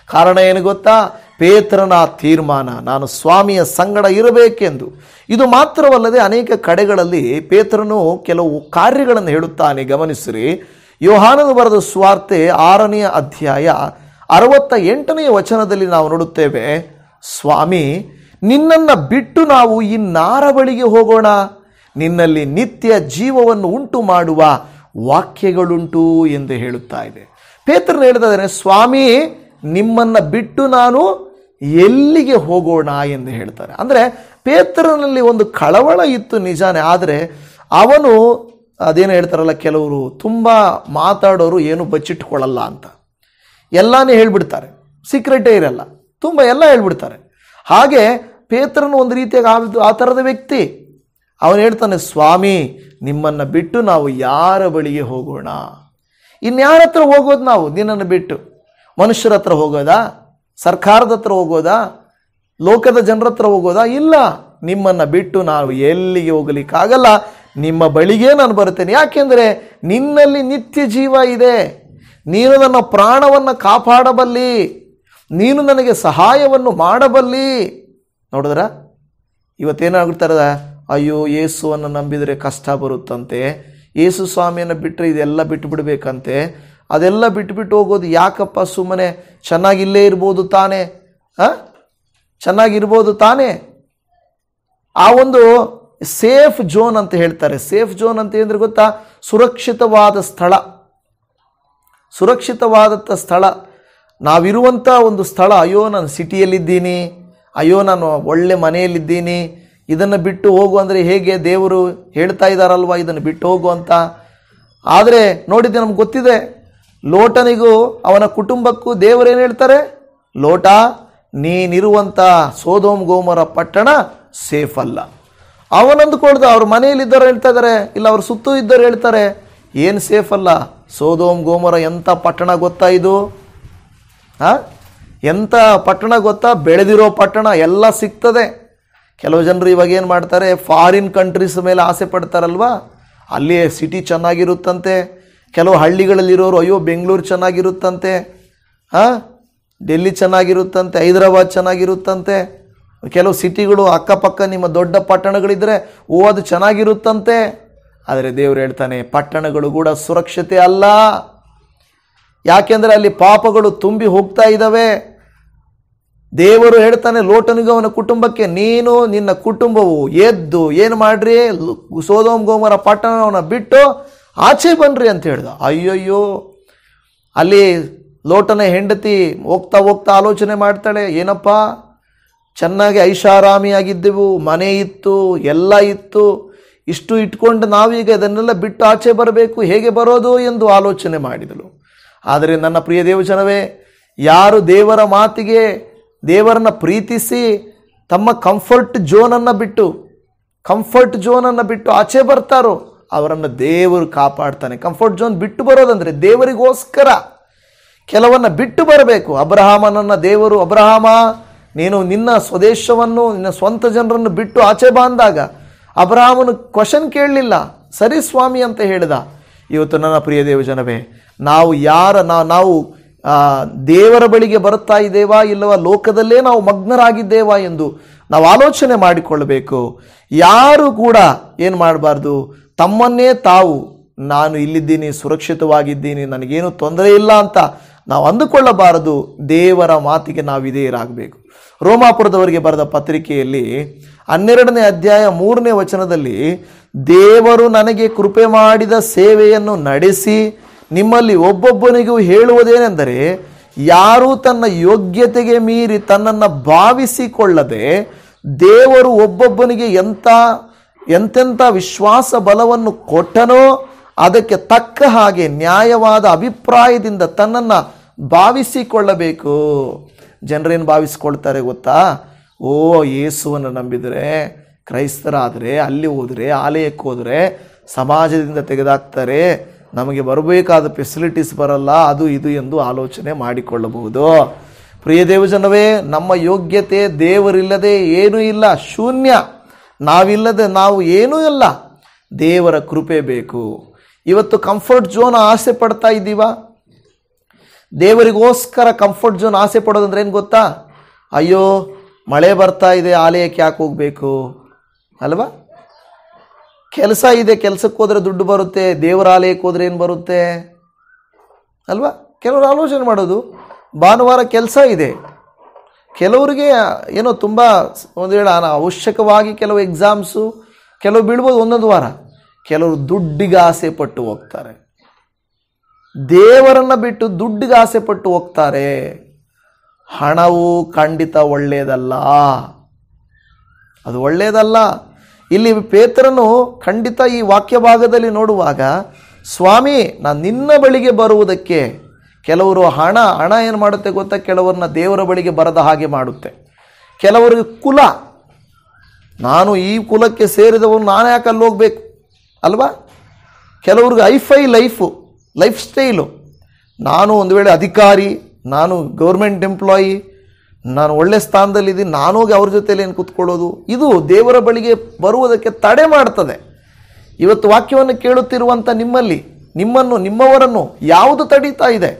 ಕಾರಣ ಏನು ಗೊತ್ತಾ? ಪೇತ್ರನ ತೀರ್ಮಾನ, ನಾನು ಸ್ವಾಮಿಯ ಸಂಗಡ ಇರಬೇಕೆಂದು. ಇದು ಮಾತ್ರವಲ್ಲದೆ ಅನೇಕ ಕಡೆಗಳಲ್ಲಿ ಪೇತ್ರನು ಕೆಲವು ಕಾರ್ಯಗಳನ್ನು ಹೇಳುತ್ತಾನೆ. ಗಮನಿಸಿರಿ, ಯೋಹಾನನು ಬರೆದ ಸುವಾರ್ತೆ 6ನೇ ಅಧ್ಯಾಯ 68ನೇ ವಚನದಲ್ಲಿ ನಾವು ನೋಡುತ್ತೇವೆ, ಸ್ವಾಮಿ ನಿನ್ನನ್ನು ಬಿಟ್ಟು ನಾವು ಇನ್ನಾರ ಬಳಿಗೆ ಹೋಗೋಣ? ನಿನ್ನಲ್ಲಿ ನಿತ್ಯ ಜೀವವನ್ನು ಉಂಟು ಮಾಡುವ ವಾಕ್ಯಗಳುಂಟು ಎಂದು ಹೇಳುತ್ತಾ ಇದೆ. ಪೇತ್ರನು ಹೇಳಿದರೆ, ಸ್ವಾಮಿ ನಿಮ್ಮನ್ನು ಬಿಟ್ಟು ನಾನು ಎಲ್ಲಿಗೆ ಹೋಗೋಣ ಎಂದು ಹೇಳ್ತಾರೆ. ಅಂದರೆ ಪೇತ್ರನಲ್ಲಿ ಒಂದು ಕಳವಳ ಇತ್ತು ನಿಜಾನೇ. ಆದರೆ ಅವನು ಅದೇನು ಹೇಳ್ತಾರಲ್ಲ, ಕೆಲವರು ತುಂಬ ಮಾತಾಡೋರು ಏನು ಬಚ್ಚಿಟ್ಕೊಳ್ಳಲ್ಲ ಅಂತ ಎಲ್ಲಾನೇ ಹೇಳ್ಬಿಡ್ತಾರೆ, ಸೀಕ್ರೆಟೇ ಇರಲ್ಲ, ತುಂಬ ಎಲ್ಲ ಹೇಳ್ಬಿಡ್ತಾರೆ. ಹಾಗೆ ಪೇತ್ರನು ಒಂದು ರೀತಿಯಾಗಿ ಆ ಥರದ ವ್ಯಕ್ತಿ. ಅವನು ಹೇಳ್ತಾನೆ, ಸ್ವಾಮಿ ನಿಮ್ಮನ್ನು ಬಿಟ್ಟು ನಾವು ಯಾರ ಬಳಿಗೆ ಹೋಗೋಣ? ಇನ್ಯಾರ ಹತ್ರ ಹೋಗೋದು ನಾವು? ನಿನ್ನನ್ನು ಬಿಟ್ಟು ಮನುಷ್ಯರ ಹತ್ರ ಹೋಗೋದಾ? ಸರ್ಕಾರದ ಹತ್ರ ಹೋಗೋದಾ? ಲೋಕದ ಜನರ ಹತ್ರ ಹೋಗೋದಾ? ಇಲ್ಲ, ನಿಮ್ಮನ್ನು ಬಿಟ್ಟು ನಾವು ಎಲ್ಲಿಗೆ ಹೋಗಲಿಕ್ಕಾಗಲ್ಲ. ನಿಮ್ಮ ಬಳಿಗೆ ನಾನು ಬರುತ್ತೇನೆ. ಯಾಕೆಂದರೆ ನಿನ್ನಲ್ಲಿ ನಿತ್ಯ ಜೀವ ಇದೆ. ನೀನು ನನ್ನ ಪ್ರಾಣವನ್ನು ಕಾಪಾಡಬಲ್ಲಿ, ನೀನು ನನಗೆ ಸಹಾಯವನ್ನು ಮಾಡಬಲ್ಲಿ. ನೋಡಿದ್ರ ಇವತ್ತೇನಾಗುತ್ತಾರೆ? ಅಯ್ಯೋ ಯೇಸುವನ್ನು ನಂಬಿದರೆ ಕಷ್ಟ ಬರುತ್ತಂತೆ, ಯೇಸು ಸ್ವಾಮಿಯನ್ನು ಬಿಟ್ಟರೆ ಇದೆಲ್ಲ ಬಿಟ್ಟು ಬಿಡಬೇಕಂತೆ, ಅದೆಲ್ಲ ಬಿಟ್ಬಿಟ್ಟು ಹೋಗೋದು ಯಾಕಪ್ಪ? ಸುಮ್ಮನೆ ಚೆನ್ನಾಗಿಲ್ಲೇ ಇರ್ಬೋದು ತಾನೇ, ಚೆನ್ನಾಗಿರ್ಬೋದು ತಾನೇ. ಆ ಒಂದು ಸೇಫ್ ಝೋನ್ ಅಂತ ಹೇಳ್ತಾರೆ. ಸೇಫ್ ಝೋನ್ ಅಂತ ಹೇಳಿದ್ರೆ ಗೊತ್ತಾ? ಸುರಕ್ಷಿತವಾದ ಸ್ಥಳ, ಸುರಕ್ಷಿತವಾದಂಥ ಸ್ಥಳ, ನಾವಿರುವಂಥ ಒಂದು ಸ್ಥಳ. ಅಯ್ಯೋ ನಾನು ಸಿಟಿಯಲ್ಲಿದ್ದೀನಿ, ಅಯ್ಯೋ ನಾನು ಒಳ್ಳೆ ಮನೆಯಲ್ಲಿದ್ದೀನಿ, ಇದನ್ನು ಬಿಟ್ಟು ಹೋಗು ಅಂದರೆ ಹೇಗೆ? ದೇವರು ಹೇಳ್ತಾ ಇದ್ದಾರಲ್ವ ಇದನ್ನು ಬಿಟ್ಟು ಹೋಗು ಅಂತ. ಆದರೆ ನೋಡಿದ್ದೆ, ನಮ್ಗೆ ಗೊತ್ತಿದೆ, ಲೋಟನಿಗೂ ಅವನ ಕುಟುಂಬಕ್ಕೂ ದೇವರೇನು ಹೇಳ್ತಾರೆ? ಲೋಟ, ನೀನಿರುವಂಥ ಸೋದೋಮ್ ಗೋಮರ ಪಟ್ಟಣ ಸೇಫ್ ಅಲ್ಲ. ಅವನಂದುಕೊಳ್ದ ಅವ್ರ ಮನೆಯಲ್ಲಿದ್ದವರು ಹೇಳ್ತಾ ಇದ್ದಾರೆ, ಇಲ್ಲ ಅವ್ರ ಸುತ್ತೂ ಇದ್ದವರು ಹೇಳ್ತಾರೆ ಏನು ಸೇಫ್ ಅಲ್ಲ. ಸೋದೋಮ್ ಗೋಮರ ಎಂಥ ಪಟ್ಟಣ ಗೊತ್ತಾ ಇದು? ಎಂಥ ಪಟ್ಟಣ ಗೊತ್ತಾ? ಬೆಳೆದಿರೋ ಪಟ್ಟಣ, ಎಲ್ಲ ಸಿಗ್ತದೆ. ಕೆಲವು ಜನರು ಇವಾಗ ಏನು ಮಾಡ್ತಾರೆ, ಫಾರಿನ್ ಕಂಟ್ರೀಸ್ ಮೇಲೆ ಆಸೆ ಪಡ್ತಾರಲ್ವ, ಅಲ್ಲಿ ಸಿಟಿ ಚೆನ್ನಾಗಿರುತ್ತಂತೆ. ಕೆಲವು ಹಳ್ಳಿಗಳಲ್ಲಿರೋರು ಅಯ್ಯೋ ಬೆಂಗಳೂರು ಚೆನ್ನಾಗಿರುತ್ತಂತೆ, ಡೆಲ್ಲಿ ಚೆನ್ನಾಗಿರುತ್ತಂತೆ, ಹೈದರಾಬಾದ್ ಚೆನ್ನಾಗಿರುತ್ತಂತೆ. ಕೆಲವು ಸಿಟಿಗಳು ಅಕ್ಕಪಕ್ಕ ನಿಮ್ಮ ದೊಡ್ಡ ಪಟ್ಟಣಗಳಿದ್ದರೆ ಅದು ಚೆನ್ನಾಗಿರುತ್ತಂತೆ. ಆದರೆ ದೇವರು ಹೇಳ್ತಾನೆ ಪಟ್ಟಣಗಳು ಕೂಡ ಸುರಕ್ಷತೆ ಅಲ್ಲ. ಯಾಕೆಂದರೆ ಅಲ್ಲಿ ಪಾಪಗಳು ತುಂಬಿ ಹೋಗ್ತಾ ಇದ್ದಾವೆ. ದೇವರು ಹೇಳ್ತಾನೆ ಲೋಟನಿಗೂ ಅವನ ಕುಟುಂಬಕ್ಕೆ, ನೀನು ನಿನ್ನ ಕುಟುಂಬವು ಎದ್ದು ಏನು ಮಾಡ್ರಿ, ಸೋದೋಮ್ ಗೋಮರ ಪಟ್ಟಣವನ್ನು ಬಿಟ್ಟು ಆಚೆ ಬನ್ರಿ ಅಂತ ಹೇಳ್ದ. ಅಯ್ಯಯ್ಯೋ, ಅಲ್ಲಿ ಲೋಟನ ಹೆಂಡತಿ ಹೋಗ್ತಾ ಹೋಗ್ತಾ ಆಲೋಚನೆ ಮಾಡ್ತಾಳೆ, ಏನಪ್ಪ ಚೆನ್ನಾಗಿ ಐಷಾರಾಮಿಯಾಗಿದ್ದೆವು, ಮನೆ ಇತ್ತು, ಎಲ್ಲ ಇತ್ತು, ಇಷ್ಟು ಇಟ್ಕೊಂಡು ನಾವೀಗ ಇದನ್ನೆಲ್ಲ ಬಿಟ್ಟು ಆಚೆ ಬರಬೇಕು, ಹೇಗೆ ಬರೋದು ಎಂದು ಆಲೋಚನೆ ಮಾಡಿದಳು. ಆದರೆ ನನ್ನ ಪ್ರಿಯ ದೇವಜನವೇ, ಯಾರು ದೇವರ ಮಾತಿಗೆ ದೇವರನ್ನ ಪ್ರೀತಿಸಿ ತಮ್ಮ ಕಂಫರ್ಟ್ ಝೋನನ್ನು ಬಿಟ್ಟು ಆಚೆ ಬರ್ತಾರೋ ಅವರನ್ನು ದೇವರು ಕಾಪಾಡ್ತಾನೆ. ಕಂಫರ್ಟ್ ಝೋನ್ ಬಿಟ್ಟು ಬರೋದಂದರೆ ದೇವರಿಗೋಸ್ಕರ ಕೆಲವನ್ನ ಬಿಟ್ಟು ಬರಬೇಕು. ಅಬ್ರಹಾಮನನ್ನು ದೇವರು, ಅಬ್ರಹಾಮ ನೀನು ನಿನ್ನ ಸ್ವದೇಶವನ್ನು, ನಿನ್ನ ಸ್ವಂತ ಜನರನ್ನು ಬಿಟ್ಟು ಆಚೆ ಬಂದಾಗ ಅಬ್ರಹಾಮನು ಕ್ವಶನ್ ಕೇಳಲಿಲ್ಲ, ಸರಿ ಸ್ವಾಮಿ ಅಂತ ಹೇಳಿದ. ಇವತ್ತು ನನ್ನ ಪ್ರಿಯ ದೇವಜನವೇ, ನಾವು ದೇವರ ಬಳಿಗೆ ಬರುತ್ತಾ ಇದ್ದೇವಾ ಇಲ್ಲವಾ, ಲೋಕದಲ್ಲೇ ನಾವು ಮಗ್ನರಾಗಿದ್ದೇವಾ ಎಂದು ನಾವು ಆಲೋಚನೆ ಮಾಡಿಕೊಳ್ಳಬೇಕು. ಯಾರು ಕೂಡ ಏನು ಮಾಡಬಾರ್ದು, ತಮ್ಮನ್ನೇ ತಾವು ನಾನು ಇಲ್ಲಿದ್ದೀನಿ, ಸುರಕ್ಷಿತವಾಗಿದ್ದೀನಿ, ನನಗೇನು ತೊಂದರೆ ಇಲ್ಲ ಅಂತ ನಾವು ಅಂದುಕೊಳ್ಳಬಾರದು. ದೇವರ ಮಾತಿಗೆ ನಾವು ವಿಧೇಯರಾಗಬೇಕು. ರೋಮಾಪುರದವರಿಗೆ ಬರೆದ ಪತ್ರಿಕೆಯಲ್ಲಿ 12ನೇ ಅಧ್ಯಾಯ 3ನೇ ವಚನದಲ್ಲಿ, ದೇವರು ನನಗೆ ಕೃಪೆ ಮಾಡಿದ ಸೇವೆಯನ್ನು ನಡೆಸಿ ನಿಮ್ಮಲ್ಲಿ ಒಬ್ಬೊಬ್ಬನಿಗೂ ಹೇಳುವುದೇನೆಂದರೆ, ಯಾರೂ ತನ್ನ ಯೋಗ್ಯತೆಗೆ ಮೀರಿ ತನ್ನನ್ನು ಭಾವಿಸಿಕೊಳ್ಳದೆ ದೇವರು ಒಬ್ಬೊಬ್ಬನಿಗೆ ಎಂತೆಂಥ ವಿಶ್ವಾಸ ಬಲವನ್ನು ಕೊಟ್ಟನೋ ಅದಕ್ಕೆ ತಕ್ಕ ಹಾಗೆ ನ್ಯಾಯವಾದ ಅಭಿಪ್ರಾಯದಿಂದ ತನ್ನನ್ನು ಭಾವಿಸಿಕೊಳ್ಳಬೇಕು. ಜನರೇನು ಭಾವಿಸ್ಕೊಳ್ತಾರೆ ಗೊತ್ತಾ? ಯೇಸುವನ್ನು ನಂಬಿದರೆ, ಕ್ರೈಸ್ತರಾದರೆ, ಅಲ್ಲಿ ಹೋದರೆ, ಆಲಯಕ್ಕೆ ಹೋದರೆ ಸಮಾಜದಿಂದ ತೆಗೆದಾಕ್ತಾರೆ, ನಮಗೆ ಬರಬೇಕಾದ ಫೆಸಿಲಿಟೀಸ್ ಬರಲ್ಲ, ಅದು ಇದು ಎಂದು ಆಲೋಚನೆ ಮಾಡಿಕೊಳ್ಳಬಹುದು. ಪ್ರಿಯ ದೇವಜನವೇ, ನಮ್ಮ ಯೋಗ್ಯತೆ ದೇವರಿಲ್ಲದೆ ಏನೂ ಇಲ್ಲ, ಶೂನ್ಯ. ನಾವಿಲ್ಲದೆ ನಾವು ಏನೂ ಇಲ್ಲ. ದೇವರ ಕೃಪೆ ಬೇಕು. ಇವತ್ತು ಕಂಫರ್ಟ್ ಝೋನ್ ಆಸೆ ಪಡ್ತಾ ಇದ್ದೀವ? ದೇವರಿಗೋಸ್ಕರ ಕಂಫರ್ಟ್ ಝೋನ್ ಆಸೆ ಪಡೋದಂದ್ರೆ ಏನು ಗೊತ್ತಾ? ಅಯ್ಯೋ ಮಳೆ ಬರ್ತಾ ಇದೆ, ಆಲಯಕ್ಕೆ ಯಾಕೆ ಹೋಗಬೇಕು ಅಲ್ವಾ? ಕೆಲಸ ಇದೆ, ಕೆಲಸಕ್ಕೆ ಹೋದರೆ ದುಡ್ಡು ಬರುತ್ತೆ, ದೇವರ ಆಲಯಕ್ಕೆ ಹೋದರೆ ಏನು ಬರುತ್ತೆ ಅಲ್ವಾ? ಕೆಲವರು ಆಲೋಚನೆ ಮಾಡೋದು, ಭಾನುವಾರ ಕೆಲಸ ಇದೆ, ಕೆಲವರಿಗೆ ಏನೋ ತುಂಬ ಒಂದು ವೇಳೆ ಅವಶ್ಯಕವಾಗಿ ಕೆಲವು ಎಕ್ಸಾಮ್ಸು, ಕೆಲವು ಬೀಳ್ಬೋದು ಒಂದೊಂದು ವಾರ. ಕೆಲವರು ದುಡ್ಡಿಗೆ ಆಸೆ ಪಟ್ಟು ಹೋಗ್ತಾರೆ, ದೇವರನ್ನು ಬಿಟ್ಟು ದುಡ್ಡಿಗೆ ಆಸೆ ಪಟ್ಟು ಹೋಗ್ತಾರೆ. ಹಣವು ಖಂಡಿತ ಒಳ್ಳೆಯದಲ್ಲ, ಅದು ಒಳ್ಳೆಯದಲ್ಲ. ಇಲ್ಲಿ ಪೇತ್ರನು ಖಂಡಿತ ಈ ವಾಕ್ಯ ಭಾಗದಲ್ಲಿ ನೋಡುವಾಗ, ಸ್ವಾಮಿ ನಾನು ನಿನ್ನ ಬಳಿಗೆ ಬರುವುದಕ್ಕೆ, ಕೆಲವರು ಹಣ ಏನು ಮಾಡುತ್ತೆ ಗೊತ್ತಾ? ಕೆಲವರನ್ನ ದೇವರ ಬಳಿಗೆ ಬರದ ಹಾಗೆ ಮಾಡುತ್ತೆ. ಕೆಲವರಿಗೆ ಕುಲ, ನಾನು ಈ ಕುಲಕ್ಕೆ ಸೇರಿದವನು, ನಾನು ಯಾಕೆ ಅಲ್ಲಿ ಹೋಗ್ಬೇಕು ಅಲ್ವಾ? ಕೆಲವ್ರಿಗೆ ಐಫೈ ಲೈಫ್ ಸ್ಟೈಲು, ನಾನು ಒಂದು ವೇಳೆ ಅಧಿಕಾರಿ, ನಾನು ಗೌರ್ಮೆಂಟ್ ಎಂಪ್ಲಾಯಿ, ನಾನು ಒಳ್ಳೆ ಸ್ಥಾನದಲ್ಲಿದ್ದೀನಿ, ನಾನು ಹೋಗಿ ಅವ್ರ ಜೊತೆಯಲ್ಲಿ ಏನು ಕೂತ್ಕೊಳ್ಳೋದು, ಇದು ದೇವರ ಬಳಿಗೆ ಬರುವುದಕ್ಕೆ ತಡೆ ಮಾಡ್ತದೆ. ಇವತ್ತು ವಾಕ್ಯವನ್ನು ಕೇಳುತ್ತಿರುವಂಥ ನಿಮ್ಮವರನ್ನು ಯಾವುದು ತಡೀತಾ ಇದೆ?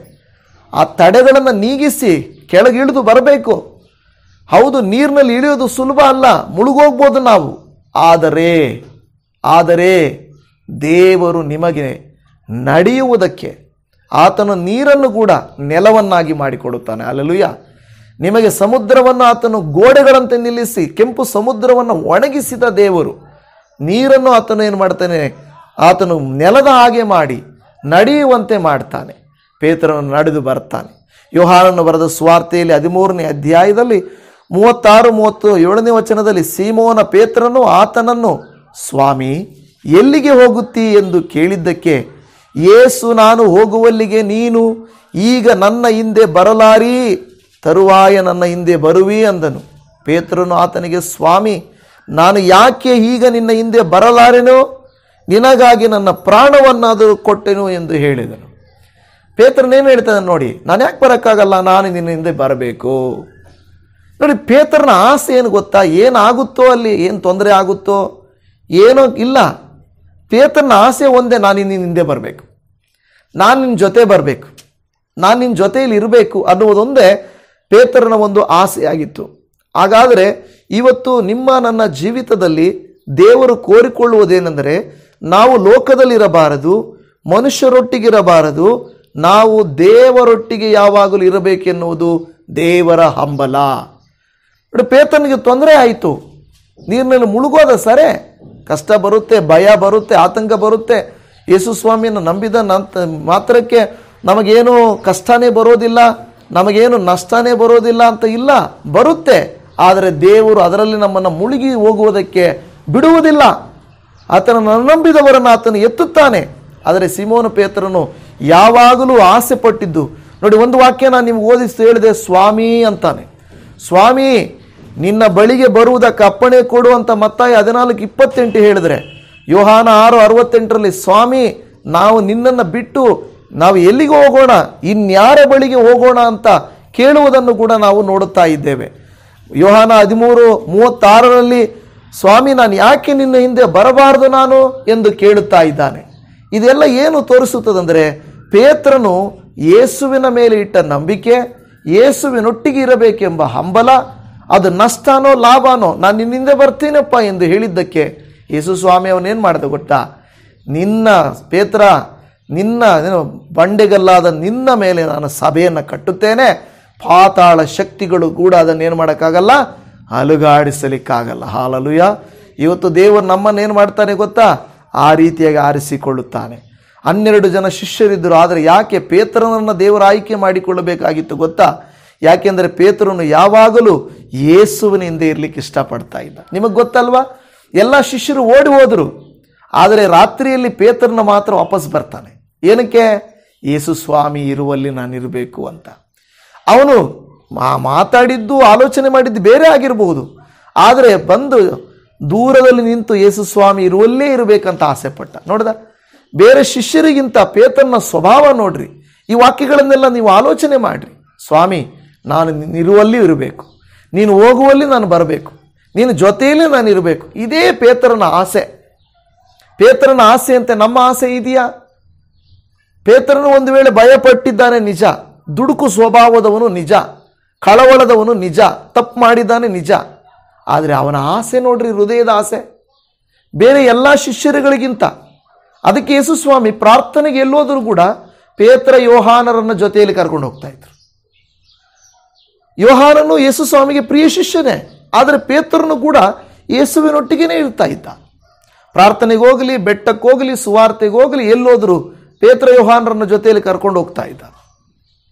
ಆ ತಡೆಗಳನ್ನು ನೀಗಿಸಿ ಕೆಳಗಿಳಿದು ಬರಬೇಕು. ಹೌದು, ನೀರಿನಲ್ಲಿ ಇಳಿಯೋದು ಸುಲಭ ಅಲ್ಲ, ಮುಳುಗೋಗ್ಬೋದು ನಾವು. ಆದರೆ ದೇವರು ನಿಮಗೆ ನಡೆಯುವುದಕ್ಕೆ ಆತನು ನೀರನ್ನು ಕೂಡ ನೆಲವನ್ನಾಗಿ ಮಾಡಿಕೊಡುತ್ತಾನೆ. ಹಲ್ಲೆಲೂಯಾ. ನಿಮಗೆ ಸಮುದ್ರವನ್ನು ಆತನು ಗೋಡೆಗಳಂತೆ ನಿಲ್ಲಿಸಿ ಕೆಂಪು ಸಮುದ್ರವನ್ನು ಒಣಗಿಸಿದ ದೇವರು. ನೀರನ್ನು ಆತನು ಏನು ಮಾಡ್ತಾನೆ? ಆತನು ನೆಲದ ಹಾಗೆ ಮಾಡಿ ನಡೆಯುವಂತೆ ಮಾಡ್ತಾನೆ. ಪೇತ್ರನು ನಡೆದು ಬರ್ತಾನೆ. ಯೋಹಾನನು ಬರೆದ ಸುವಾರ್ತೆಯಲ್ಲಿ 13ನೇ ಅಧ್ಯಾಯದಲ್ಲಿ 36-37ನೇ ವಚನದಲ್ಲಿ ಸೀಮೋನ ಪೇತ್ರನು ಆತನನ್ನು, ಸ್ವಾಮಿ, ಎಲ್ಲಿಗೆ ಹೋಗುತ್ತೀ ಎಂದು ಕೇಳಿದ್ದಕ್ಕೆ, ಯೇಸು, ನಾನು ಹೋಗುವಲ್ಲಿಗೆ ನೀನು ಈಗ ನನ್ನ ಹಿಂದೆ ಬರಲಾರಿ, ತರುವಾಯ ನನ್ನ ಹಿಂದೆ ಬರುವಿ ಅಂದನು. ಪೇತ್ರನು ಆತನಿಗೆ, ಸ್ವಾಮಿ, ನಾನು ಯಾಕೆ ಈಗ ನಿನ್ನ ಹಿಂದೆ ಬರಲಾರೆನೋ? ನಿನಗಾಗಿ ನನ್ನ ಪ್ರಾಣವನ್ನಾದರೂ ಕೊಟ್ಟೆನು ಎಂದು ಹೇಳಿದನು. ಪೇತ್ರನೇನು ಹೇಳ್ತಾನೆ ನೋಡಿ, ನಾನು ಯಾಕೆ ಬರೋಕ್ಕಾಗಲ್ಲ, ನಾನು ನಿನ್ನ ಹಿಂದೆ ಬರಬೇಕು. ನೋಡಿ, ಪೇತ್ರನ ಆಸೆ ಏನು ಗೊತ್ತಾ? ಏನಾಗುತ್ತೋ ಅಲ್ಲಿ, ಏನು ತೊಂದರೆ ಆಗುತ್ತೋ ಏನೋ ಇಲ್ಲ. ಪೇತ್ರನ ಆಸೆ ಒಂದೇ, ನಾನು ನಿನ್ನ ಹಿಂದೆ ಬರಬೇಕು, ನಾನು ನಿನ್ನ ಜೊತೆ ಬರಬೇಕು, ನಾನು ನಿನ್ನ ಜೊತೆಯಲ್ಲಿ ಇರಬೇಕು ಅನ್ನುವುದೊಂದೇ ಪೇತ್ರನ ಒಂದು ಆಸೆಯಾಗಿತ್ತು. ಹಾಗಾದರೆ ಇವತ್ತು ನಿಮ್ಮ ನನ್ನ ಜೀವಿತದಲ್ಲಿ ದೇವರು ಕೋರಿಕೊಳ್ಳುವುದೇನೆಂದರೆ, ನಾವು ಲೋಕದಲ್ಲಿರಬಾರದು, ಮನುಷ್ಯರೊಟ್ಟಿಗಿರಬಾರದು, ನಾವು ದೇವರೊಟ್ಟಿಗೆ ಯಾವಾಗಲೂ ಇರಬೇಕೆನ್ನುವುದು ದೇವರ ಹಂಬಲ. ಪೇತ್ರನಿಗೆ ತೊಂದರೆ ಆಯಿತು, ನೀರಿನಲ್ಲಿ ಮುಳುಗೋದ ಸರಿ, ಕಷ್ಟ ಬರುತ್ತೆ, ಭಯ ಬರುತ್ತೆ, ಆತಂಕ ಬರುತ್ತೆ. ಯೇಸು ಸ್ವಾಮಿಯನ್ನು ನಂಬಿದ ಮಾತ್ರಕ್ಕೆ ನಮಗೇನು ಕಷ್ಟನೇ ಬರೋದಿಲ್ಲ, ನಮಗೇನು ನಷ್ಟನೇ ಬರೋದಿಲ್ಲ ಅಂತ ಇಲ್ಲ, ಬರುತ್ತೆ. ಆದರೆ ದೇವರು ಅದರಲ್ಲಿ ನಮ್ಮನ್ನು ಮುಳುಗಿ ಹೋಗುವುದಕ್ಕೆ ಬಿಡುವುದಿಲ್ಲ. ಆತನನ್ನು ನಂಬಿದವರನ್ನು ಆತನು ಎತ್ತುತ್ತಾನೆ. ಆದರೆ ಸೀಮೋನ ಪೇತ್ರನು ಯಾವಾಗಲೂ ಆಸೆ ಪಟ್ಟಿದ್ದು ನೋಡಿ, ಒಂದು ವಾಕ್ಯ ನಾನು ನಿಮ್ಗೆ ಓದಿಸಿ ಹೇಳಿದೆ, ಸ್ವಾಮಿ ಅಂತಾನೆ. ಸ್ವಾಮಿ, ನಿನ್ನ ಬಳಿಗೆ ಬರುವುದಕ್ಕೆ ಅಪ್ಪಣೆ ಕೊಡು ಅಂತ ಮತ್ತಾಯ 14:28 ಹೇಳಿದ್ರೆ, ಯೋಹಾನ 6:68ರಲ್ಲಿ ಸ್ವಾಮಿ, ನಾವು ನಿನ್ನನ್ನು ಬಿಟ್ಟು ನಾವು ಎಲ್ಲಿಗೆ ಹೋಗೋಣ, ಇನ್ಯಾರ ಬಳಿಗೆ ಹೋಗೋಣ ಅಂತ ಕೇಳುವುದನ್ನು ಕೂಡ ನಾವು ನೋಡುತ್ತಾ ಇದ್ದೇವೆ. ಯೋಹಾನ 13:36ರಲ್ಲಿ ಸ್ವಾಮಿ, ನಾನು ಯಾಕೆ ನಿನ್ನ ಹಿಂದೆ ಬರಬಾರದು ನಾನು ಎಂದು ಕೇಳುತ್ತಾ ಇದ್ದಾನೆ. ಇದೆಲ್ಲ ಏನು ತೋರಿಸುತ್ತದಂದರೆ, ಪೇತ್ರನು ಯೇಸುವಿನ ಮೇಲೆ ಇಟ್ಟ ನಂಬಿಕೆ, ಯೇಸುವಿನೊಟ್ಟಿಗೆ ಇರಬೇಕೆಂಬ ಹಂಬಲ, ಅದು ನಷ್ಟನೋ ಲಾಭನೋ, ನಾನು ನಿನ್ನ ಹಿಂದೆ ಬರ್ತೀನಪ್ಪ ಎಂದು ಹೇಳಿದ್ದಕ್ಕೆ ಯೇಸು ಸ್ವಾಮಿ ಅವನೇನು ಮಾಡಿದ ಗೊತ್ತಾ? ನಿನ್ನ ಪೇತ್ರ, ನಿನ್ನ ಬಂಡೆಗಲ್ಲಾದ ನಿನ್ನ ಮೇಲೆ ನಾನು ಸಭೆಯನ್ನು ಕಟ್ಟುತ್ತೇನೆ, ಪಾತಾಳ ಶಕ್ತಿಗಳು ಕೂಡ ಅದನ್ನೇನು ಮಾಡೋಕ್ಕಾಗಲ್ಲ, ಅಲುಗಾಡಿಸಲಿಕ್ಕಾಗಲ್ಲ. ಹಾಲೆಲೂಯಾ. ಇವತ್ತು ದೇವರು ನಮ್ಮನ್ನೇನು ಮಾಡ್ತಾನೆ ಗೊತ್ತಾ? ಆ ರೀತಿಯಾಗಿ ಆರಿಸಿಕೊಳ್ಳುತ್ತಾನೆ. 12 ಜನ ಶಿಷ್ಯರಿದ್ದರು, ಆದರೆ ಯಾಕೆ ಪೇತ್ರನನ್ನು ದೇವರು ಆಯ್ಕೆ ಮಾಡಿಕೊಳ್ಳಬೇಕಾಗಿತ್ತು ಗೊತ್ತಾ? ಯಾಕೆಂದರೆ ಪೇತ್ರನು ಯಾವಾಗಲೂ ಯೇಸುವಿನ ಹಿಂದೆ ಇರಲಿಕ್ಕೆ ಇಷ್ಟಪಡ್ತಾ ಇದ್ದ. ನಿಮಗೆ ಗೊತ್ತಲ್ವಾ? ಎಲ್ಲ ಶಿಷ್ಯರು ಓಡಿ ಹೋದರು, ಆದರೆ ರಾತ್ರಿಯಲ್ಲಿ ಪೇತ್ರನ ಮಾತ್ರ ವಾಪಸ್ ಬರ್ತಾನೆ. ಏನಕ್ಕೆ? ಯೇಸು ಸ್ವಾಮಿ ಇರುವಲ್ಲಿ ನಾನಿರಬೇಕು ಅಂತ. ಅವನು ಮಾತಾಡಿದ್ದು, ಆಲೋಚನೆ ಮಾಡಿದ್ದು ಬೇರೆ ಆಗಿರಬಹುದು, ಆದರೆ ಬಂದು ದೂರದಲ್ಲಿ ನಿಂತು ಯೇಸು ಸ್ವಾಮಿ ಇರುವಲ್ಲೇ ಇರಬೇಕಂತ ಆಸೆ ಪಟ್ಟ. ನೋಡ್ದ? ಬೇರೆ ಶಿಷ್ಯರಿಗಿಂತ ಪೇತ್ರನ ಸ್ವಭಾವ ನೋಡ್ರಿ. ಈ ವಾಕ್ಯಗಳನ್ನೆಲ್ಲ ನೀವು ಆಲೋಚನೆ ಮಾಡ್ರಿ. ಸ್ವಾಮಿ, ನಾನು ಇರುವಲ್ಲಿ ಇರಬೇಕು, ನೀನು ಹೋಗುವಲ್ಲಿ ನಾನು ಬರಬೇಕು, ನೀನು ಜೊತೆಯಲ್ಲೇ ನಾನು ಇರಬೇಕು. ಇದೇ ಪೇತ್ರನ ಆಸೆ. ಪೇತ್ರನ ಆಸೆ ಅಂತ ನಮ್ಮ ಆಸೆ ಇದೆಯಾ? ಪೇತ್ರನು ಒಂದು ವೇಳೆ ಭಯಪಟ್ಟಿದ್ದಾನೆ ನಿಜ, ದುಡುಕು ಸ್ವಭಾವದವನು ನಿಜ, ಕಳವಳದವನು ನಿಜ, ತಪ್ಪು ಮಾಡಿದ್ದಾನೆ ನಿಜ. ಆದರೆ ಅವನ ಆಸೆ ನೋಡ್ರಿ, ಹೃದಯದ ಆಸೆ ಬೇರೆ ಎಲ್ಲ ಶಿಷ್ಯರುಗಳಿಗಿಂತ. ಅದಕ್ಕೆ ಯೇಸು ಸ್ವಾಮಿ ಪ್ರಾರ್ಥನೆಗೆ ಎಲ್ಲೋದರೂ ಕೂಡ ಪೇತ್ರ ಯೋಹಾನರನ್ನ ಜೊತೆಯಲ್ಲಿ ಕರ್ಕೊಂಡು ಹೋಗ್ತಾ ಇದ್ರು. ಯೋಹಾನನು ಯೇಸು ಸ್ವಾಮಿಗೆ ಪ್ರಿಯ ಶಿಷ್ಯನೇ, ಆದರೆ ಪೇತ್ರನು ಕೂಡ ಯೇಸುವಿನೊಟ್ಟಿಗೆನೇ ಇರ್ತಾ ಇದ್ದ. ಪ್ರಾರ್ಥನೆಗೆ ಹೋಗಲಿ, ಬೆಟ್ಟಕ್ಕೆ ಹೋಗಲಿ, ಸುವಾರ್ತೆಗೆ ಹೋಗಲಿ, ಎಲ್ಲೋದ್ರು ಪೇತ್ರ ಯೋಹಾನರನ್ನ ಜೊತೆಯಲ್ಲಿ ಕರ್ಕೊಂಡು ಹೋಗ್ತಾ ಇದ್ದ.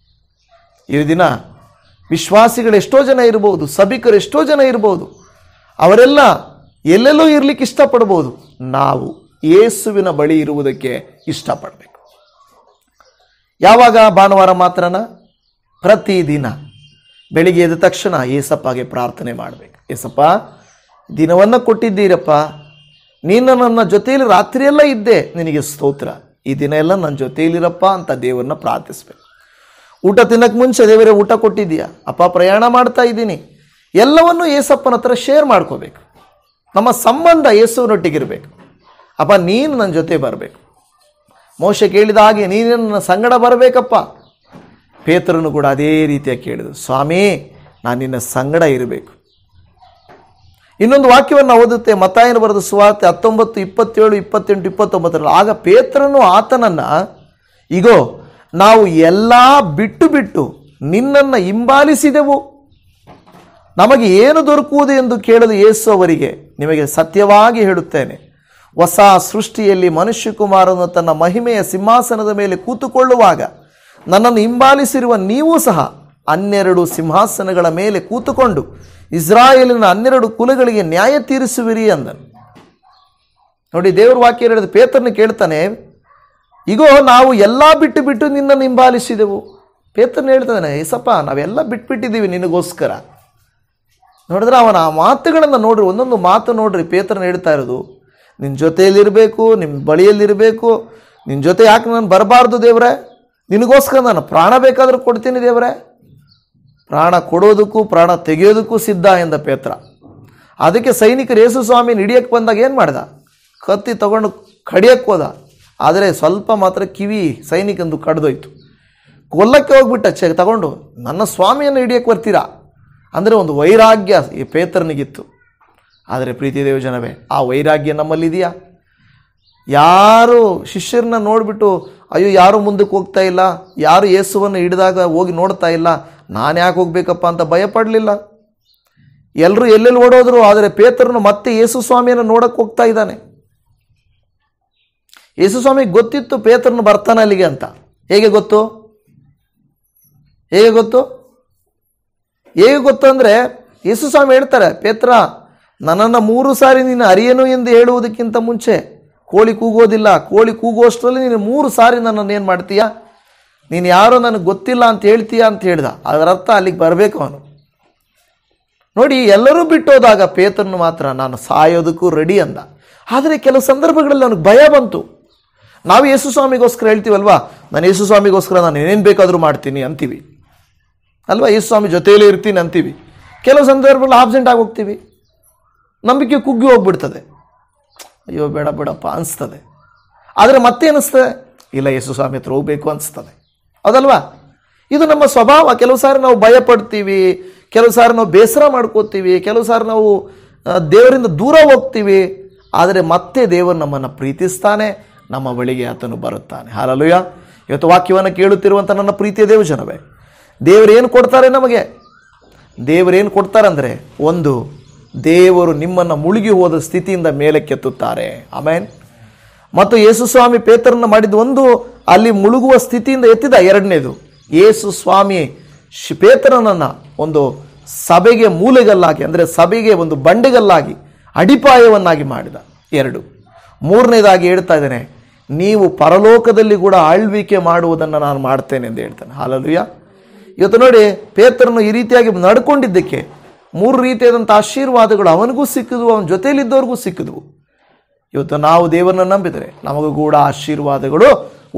ಈ ದಿನ ವಿಶ್ವಾಸಿಗಳು ಎಷ್ಟೋ ಜನ ಇರಬಹುದು, ಸಭಿಕರು ಎಷ್ಟೋ ಜನ ಇರಬಹುದು, ಅವರೆಲ್ಲ ಎಲ್ಲೆಲ್ಲೋ ಇರಲಿಕ್ಕೆ ಇಷ್ಟಪಡ್ಬೋದು. ನಾವು ಯೇಸುವಿನ ಬಳಿ ಇರುವುದಕ್ಕೆ ಇಷ್ಟಪಡಬೇಕು. ಯಾವಾಗ? ಭಾನುವಾರ ಮಾತ್ರನ? ಪ್ರತಿದಿನ ಬೆಳಿಗ್ಗೆ ಎದ್ದ ತಕ್ಷಣ ಏಸಪ್ಪಗೆ ಪ್ರಾರ್ಥನೆ ಮಾಡಬೇಕು. ಏಸಪ್ಪ, ದಿನವನ್ನು ಕೊಟ್ಟಿದ್ದೀರಪ್ಪ, ನೀನು ನನ್ನ ಜೊತೆಯಲ್ಲಿ ರಾತ್ರಿಯೆಲ್ಲ ಇದ್ದೆ, ನಿನಗೆ ಸ್ತೋತ್ರ. ಈ ದಿನ ಎಲ್ಲ ನನ್ನ ಜೊತೆಯಲ್ಲಿರಪ್ಪ ಅಂತ ದೇವರನ್ನ ಪ್ರಾರ್ಥಿಸ್ಬೇಕು. ಊಟ ತಿನ್ನಕ್ಕೆ ಮುಂಚೆ ದೇವರೇ ಊಟ ಕೊಟ್ಟಿದ್ದೀಯಾ ಅಪ್ಪ, ಪ್ರಯಾಣ ಮಾಡ್ತಾ ಇದ್ದೀನಿ, ಎಲ್ಲವನ್ನೂ ಏಸಪ್ಪನ ಹತ್ರ ಶೇರ್ ಮಾಡ್ಕೋಬೇಕು. ನಮ್ಮ ಸಂಬಂಧ ಯೇಸುವಿನೊಟ್ಟಿಗಿರಬೇಕು. ಅಪ್ಪ, ನೀನು ನನ್ನ ಜೊತೆ ಬರಬೇಕು. ಮೋಶೆ ಕೇಳಿದ ಹಾಗೆ ನೀನು ನನ್ನ ಸಂಗಡ ಬರಬೇಕಪ್ಪ. ಪೇತ್ರನು ಕೂಡ ಅದೇ ರೀತಿಯಾಗಿ ಕೇಳಿದ್ರು, ಸ್ವಾಮಿ, ನಾನು ನಿನ್ನ ಸಂಗಡ ಇರಬೇಕು. ಇನ್ನೊಂದು ವಾಕ್ಯವನ್ನು ಓದುತ್ತೆ, ಮತ್ತಾಯನ ಬರೆದ ಸುವಾರ್ತೆ 19, 27, 28, 29. ಆಗ ಪೇತ್ರನು ಆತನನ್ನು, ಇಗೋ ನಾವು ಎಲ್ಲ ಬಿಟ್ಟು ಬಿಟ್ಟು ನಿನ್ನನ್ನು ಹಿಂಬಾಲಿಸಿದೆವು. ನಮಗೆ ಏನು ದೊರಕುವುದು ಎಂದು ಕೇಳಲು ಯೇಸು ಅವರಿಗೆ, ನಿಮಗೆ ಸತ್ಯವಾಗಿ ಹೇಳುತ್ತೇನೆ, ಹೊಸ ಸೃಷ್ಟಿಯಲ್ಲಿ ಮನುಷ್ಯಕುಮಾರನು ತನ್ನ ಮಹಿಮೆಯ ಸಿಂಹಾಸನದ ಮೇಲೆ ಕೂತುಕೊಳ್ಳುವಾಗ ನನ್ನನ್ನು ಹಿಂಬಾಲಿಸಿರುವ ನೀವೂ ಸಹ 12 ಸಿಂಹಾಸನಗಳ ಮೇಲೆ ಕೂತುಕೊಂಡು ಇಸ್ರಾಯೇಲಿನ 12 ಕುಲಗಳಿಗೆ ನ್ಯಾಯ ತೀರಿಸುವಿರಿ ಅಂದನು. ನೋಡಿ, ದೇವರ ವಾಕ್ಯ ಹೇಳಿದ ಪೇತ್ರನ ಕೇಳ್ತಾನೆ, ಈಗೋ ನಾವು ಎಲ್ಲ ಬಿಟ್ಟು ಬಿಟ್ಟು ನಿನ್ನನ್ನು ಹಿಂಬಾಲಿಸಿದೆವು. ಪೇತ್ರನ ಹೇಳ್ತಾನೆ, ಏಸಪ್ಪ ನಾವೆಲ್ಲ ಬಿಟ್ಬಿಟ್ಟಿದ್ದೀವಿ ನಿನಗೋಸ್ಕರ. ನೋಡಿದ್ರೆ ಅವನ ಆ ಮಾತುಗಳನ್ನು ನೋಡ್ರಿ, ಒಂದೊಂದು ಮಾತು ನೋಡ್ರಿ. ಪೇತ್ರನ ಹೇಳ್ತಾ ಇರೋದು, ನಿನ್ನ ಜೊತೆಯಲ್ಲಿರಬೇಕು, ನಿಮ್ಮ ಬಳಿಯಲ್ಲಿರಬೇಕು, ನಿನ್ನ ಜೊತೆ ಯಾಕೆ ನಾನು ಬರಬಾರ್ದು ದೇವರೇ, ನಿನಗೋಸ್ಕರ ನಾನು ಪ್ರಾಣ ಬೇಕಾದರೂ ಕೊಡ್ತೀನಿ ದೇವರೇ. ಪ್ರಾಣ ಕೊಡೋದಕ್ಕೂ ಪ್ರಾಣ ತೆಗೆಯೋದಕ್ಕೂ ಸಿದ್ಧ ಎಂದ ಪೇತ್ರ. ಅದಕ್ಕೆ ಸೈನಿಕರು ಯೇಸು ಸ್ವಾಮಿನ ಹಿಡಿಯಕ್ಕೆ ಬಂದಾಗ ಏನು ಮಾಡ್ದ? ಕತ್ತಿ ತಗೊಂಡು ಕಡಿಯಕ್ಕೆ ಹೋದ. ಆದರೆ ಸ್ವಲ್ಪ ಮಾತ್ರ ಕಿವಿ ಸೈನಿಕಂದು ಕಡ್ದೋಯ್ತು. ಕೊಲ್ಲಕ್ಕೆ ಹೋಗ್ಬಿಟ್ಟ ತಗೊಂಡು, ನನ್ನ ಸ್ವಾಮಿಯನ್ನು ಹಿಡಿಯಕ್ಕೆ ಬರ್ತೀರಾ ಅಂದರೆ ಒಂದು ವೈರಾಗ್ಯ ಈ ಪೇತ್ರನಿಗಿತ್ತು. ಆದರೆ ಪ್ರೀತಿ ದೇವಜನವೇ, ಆ ವೈರಾಗ್ಯ ನಮ್ಮಲ್ಲಿದೆಯಾ? ಯಾರು ಶಿಷ್ಯರನ್ನ ನೋಡಿಬಿಟ್ಟು ಅಯ್ಯೋ ಯಾರು ಮುಂದಕ್ಕೆ ಹೋಗ್ತಾ ಇಲ್ಲ, ಯಾರು ಯೇಸುವನ್ನು ಹಿಡಿದಾಗ ಹೋಗಿ ನೋಡ್ತಾ ಇಲ್ಲ, ನಾನು ಯಾಕೆ ಹೋಗ್ಬೇಕಪ್ಪ ಅಂತ ಭಯಪಡಲಿಲ್ಲ. ಎಲ್ಲರೂ ಎಲ್ಲೆಲ್ಲಿ ಓಡೋದ್ರು. ಆದರೆ ಪೇತ್ರನು ಮತ್ತೆ ಯೇಸು ಸ್ವಾಮಿಯನ್ನು ನೋಡಕ್ಕೆ ಹೋಗ್ತಾ ಇದ್ದಾನೆ. ಯೇಸು ಸ್ವಾಮಿಗೆ ಗೊತ್ತಿತ್ತು ಪೇತ್ರನು ಬರ್ತಾನೆ ಅಲ್ಲಿಗೆ ಅಂತ. ಹೇಗೆ ಗೊತ್ತು? ಹೇಗೆ ಗೊತ್ತು? ಹೇಗೆ ಗೊತ್ತು ಅಂದರೆ ಯೇಸು ಸ್ವಾಮಿ ಹೇಳ್ತಾರೆ, ಪೇತ್ರ ನನ್ನನ್ನು 3 ಸಾರಿ ನೀನು ಅರಿಯನು ಎಂದು ಹೇಳುವುದಕ್ಕಿಂತ ಮುಂಚೆ ಕೋಳಿ ಕೂಗೋದಿಲ್ಲ. ಕೋಳಿ ಕೂಗುವಷ್ಟರಲ್ಲಿ ನೀನು 3 ಸಾರಿ ನನ್ನನ್ನು ಏನು ಮಾಡ್ತೀಯಾ, ನೀನು ಯಾರೋ ನನಗೆ ಗೊತ್ತಿಲ್ಲ ಅಂತ ಹೇಳ್ತೀಯಾ ಅಂತ ಹೇಳ್ದ. ಅದರ ಅರ್ಥ ಅಲ್ಲಿಗೆ ಬರಬೇಕು ಅವನು. ನೋಡಿ, ಎಲ್ಲರೂ ಬಿಟ್ಟೋದಾಗ ಪೇತ್ರನು ಮಾತ್ರ ನಾನು ಸಾಯೋದಕ್ಕೂ ರೆಡಿ ಅಂದ. ಆದರೆ ಕೆಲವು ಸಂದರ್ಭಗಳಲ್ಲಿ ಅವನಿಗೆ ಭಯ ಬಂತು. ನಾವು ಯೇಸು ಸ್ವಾಮಿಗೋಸ್ಕರ ಹೇಳ್ತೀವಲ್ವಾ, ನಾನು ಯೇಸು ಸ್ವಾಮಿಗೋಸ್ಕರ ನಾನು ಏನೇನು ಬೇಕಾದರೂ ಮಾಡ್ತೀನಿ ಅಂತೀವಿ ಅಲ್ವಾ, ಯೇಸು ಸ್ವಾಮಿ ಜೊತೆಯಲ್ಲೇ ಇರ್ತೀನಿ ಅಂತೀವಿ. ಕೆಲವು ಸಂದರ್ಭಗಳಲ್ಲಿ ಆಬ್ಸೆಂಟ್ ಆಗಿ ಹೋಗ್ತೀವಿ, ನಂಬಿಕೆ ಕುಗ್ಗಿ ಹೋಗ್ಬಿಡ್ತದೆ. ಅಯ್ಯೋ ಬೇಡ ಬೇಡಪ್ಪ ಅನಿಸ್ತದೆ. ಆದರೆ ಮತ್ತೆ ಅನಿಸ್ತದೆ, ಇಲ್ಲ ಯೇಸು ಸ್ವಾಮಿ ಹತ್ರ ಹೋಗ್ಬೇಕು ಅನಿಸ್ತದೆ. ಹೌದಲ್ವಾ? ಇದು ನಮ್ಮ ಸ್ವಭಾವ. ಕೆಲವು ಸಾರಿ ನಾವು ಭಯ ಪಡ್ತೀವಿ, ಕೆಲವು ಸಾರಿ ನಾವು ಬೇಸರ ಮಾಡ್ಕೋತೀವಿ, ಕೆಲವು ಸಾರಿ ನಾವು ದೇವರಿಂದ ದೂರ ಹೋಗ್ತೀವಿ. ಆದರೆ ಮತ್ತೆ ದೇವರು ನಮ್ಮನ್ನು ಪ್ರೀತಿಸ್ತಾನೆ, ನಮ್ಮ ಬಳಿಗೆ ಆತನು ಬರುತ್ತಾನೆ. ಹಲ್ಲೆಲೂಯಾ. ಇವತ್ತು ವಾಕ್ಯವನ್ನು ಕೇಳುತ್ತಿರುವಂಥ ನನ್ನ ಪ್ರೀತಿಯ ದೇವಜನವೇ, ದೇವರೇನು ಕೊಡ್ತಾರೆ ನಮಗೆ? ದೇವರೇನು ಕೊಡ್ತಾರೆ ಅಂದರೆ, ಒಂದು, ದೇವರು ನಿಮ್ಮನ್ನು ಮುಳುಗಿ ಹೋದ ಸ್ಥಿತಿಯಿಂದ ಮೇಲಕ್ಕೆತ್ತುತ್ತಾರೆ. ಆಮೇನ್. ಮತ್ತು ಯೇಸು ಸ್ವಾಮಿ ಪೇತ್ರನ ಮಾಡಿದ ಒಂದು, ಅಲ್ಲಿ ಮುಳುಗುವ ಸ್ಥಿತಿಯಿಂದ ಎತ್ತಿದ. ಎರಡನೇದು, ಯೇಸು ಸ್ವಾಮಿ ಪೇತ್ರನನ್ನು ಒಂದು ಸಭೆಗೆ ಮೂಲೆಗಲ್ಲಾಗಿ, ಅಂದರೆ ಸಭೆಗೆ ಒಂದು ಬಂಡೆಗಲ್ಲಾಗಿ ಅಡಿಪಾಯವನ್ನಾಗಿ ಮಾಡಿದ. 2. ಮೂರನೇದಾಗಿ ಹೇಳ್ತಾ ಇದ್ದೇನೆ, ನೀವು ಪರಲೋಕದಲ್ಲಿ ಕೂಡ ಆಳ್ವಿಕೆ ಮಾಡುವುದನ್ನು ನಾನು ಮಾಡ್ತೇನೆ ಎಂದು ಹೇಳ್ತಾನೆ. ಹಲ್ಲೆಲೂಯಾ. ಇವತ್ತು ನೋಡಿ, ಪೇತ್ರನು ಈ ರೀತಿಯಾಗಿ ನಡ್ಕೊಂಡಿದ್ದಕ್ಕೆ 3 ರೀತಿಯಾದಂಥ ಆಶೀರ್ವಾದಗಳು ಅವನಿಗೂ ಸಿಕ್ಕಿದ್ವು, ಅವನ ಜೊತೆಯಲ್ಲಿದ್ದವ್ರಿಗೂ ಸಿಕ್ಕಿದ್ವು. ಇವತ್ತು ನಾವು ದೇವರನ್ನು ನಂಬಿದರೆ ನಮಗೂ ಕೂಡ ಆಶೀರ್ವಾದಗಳು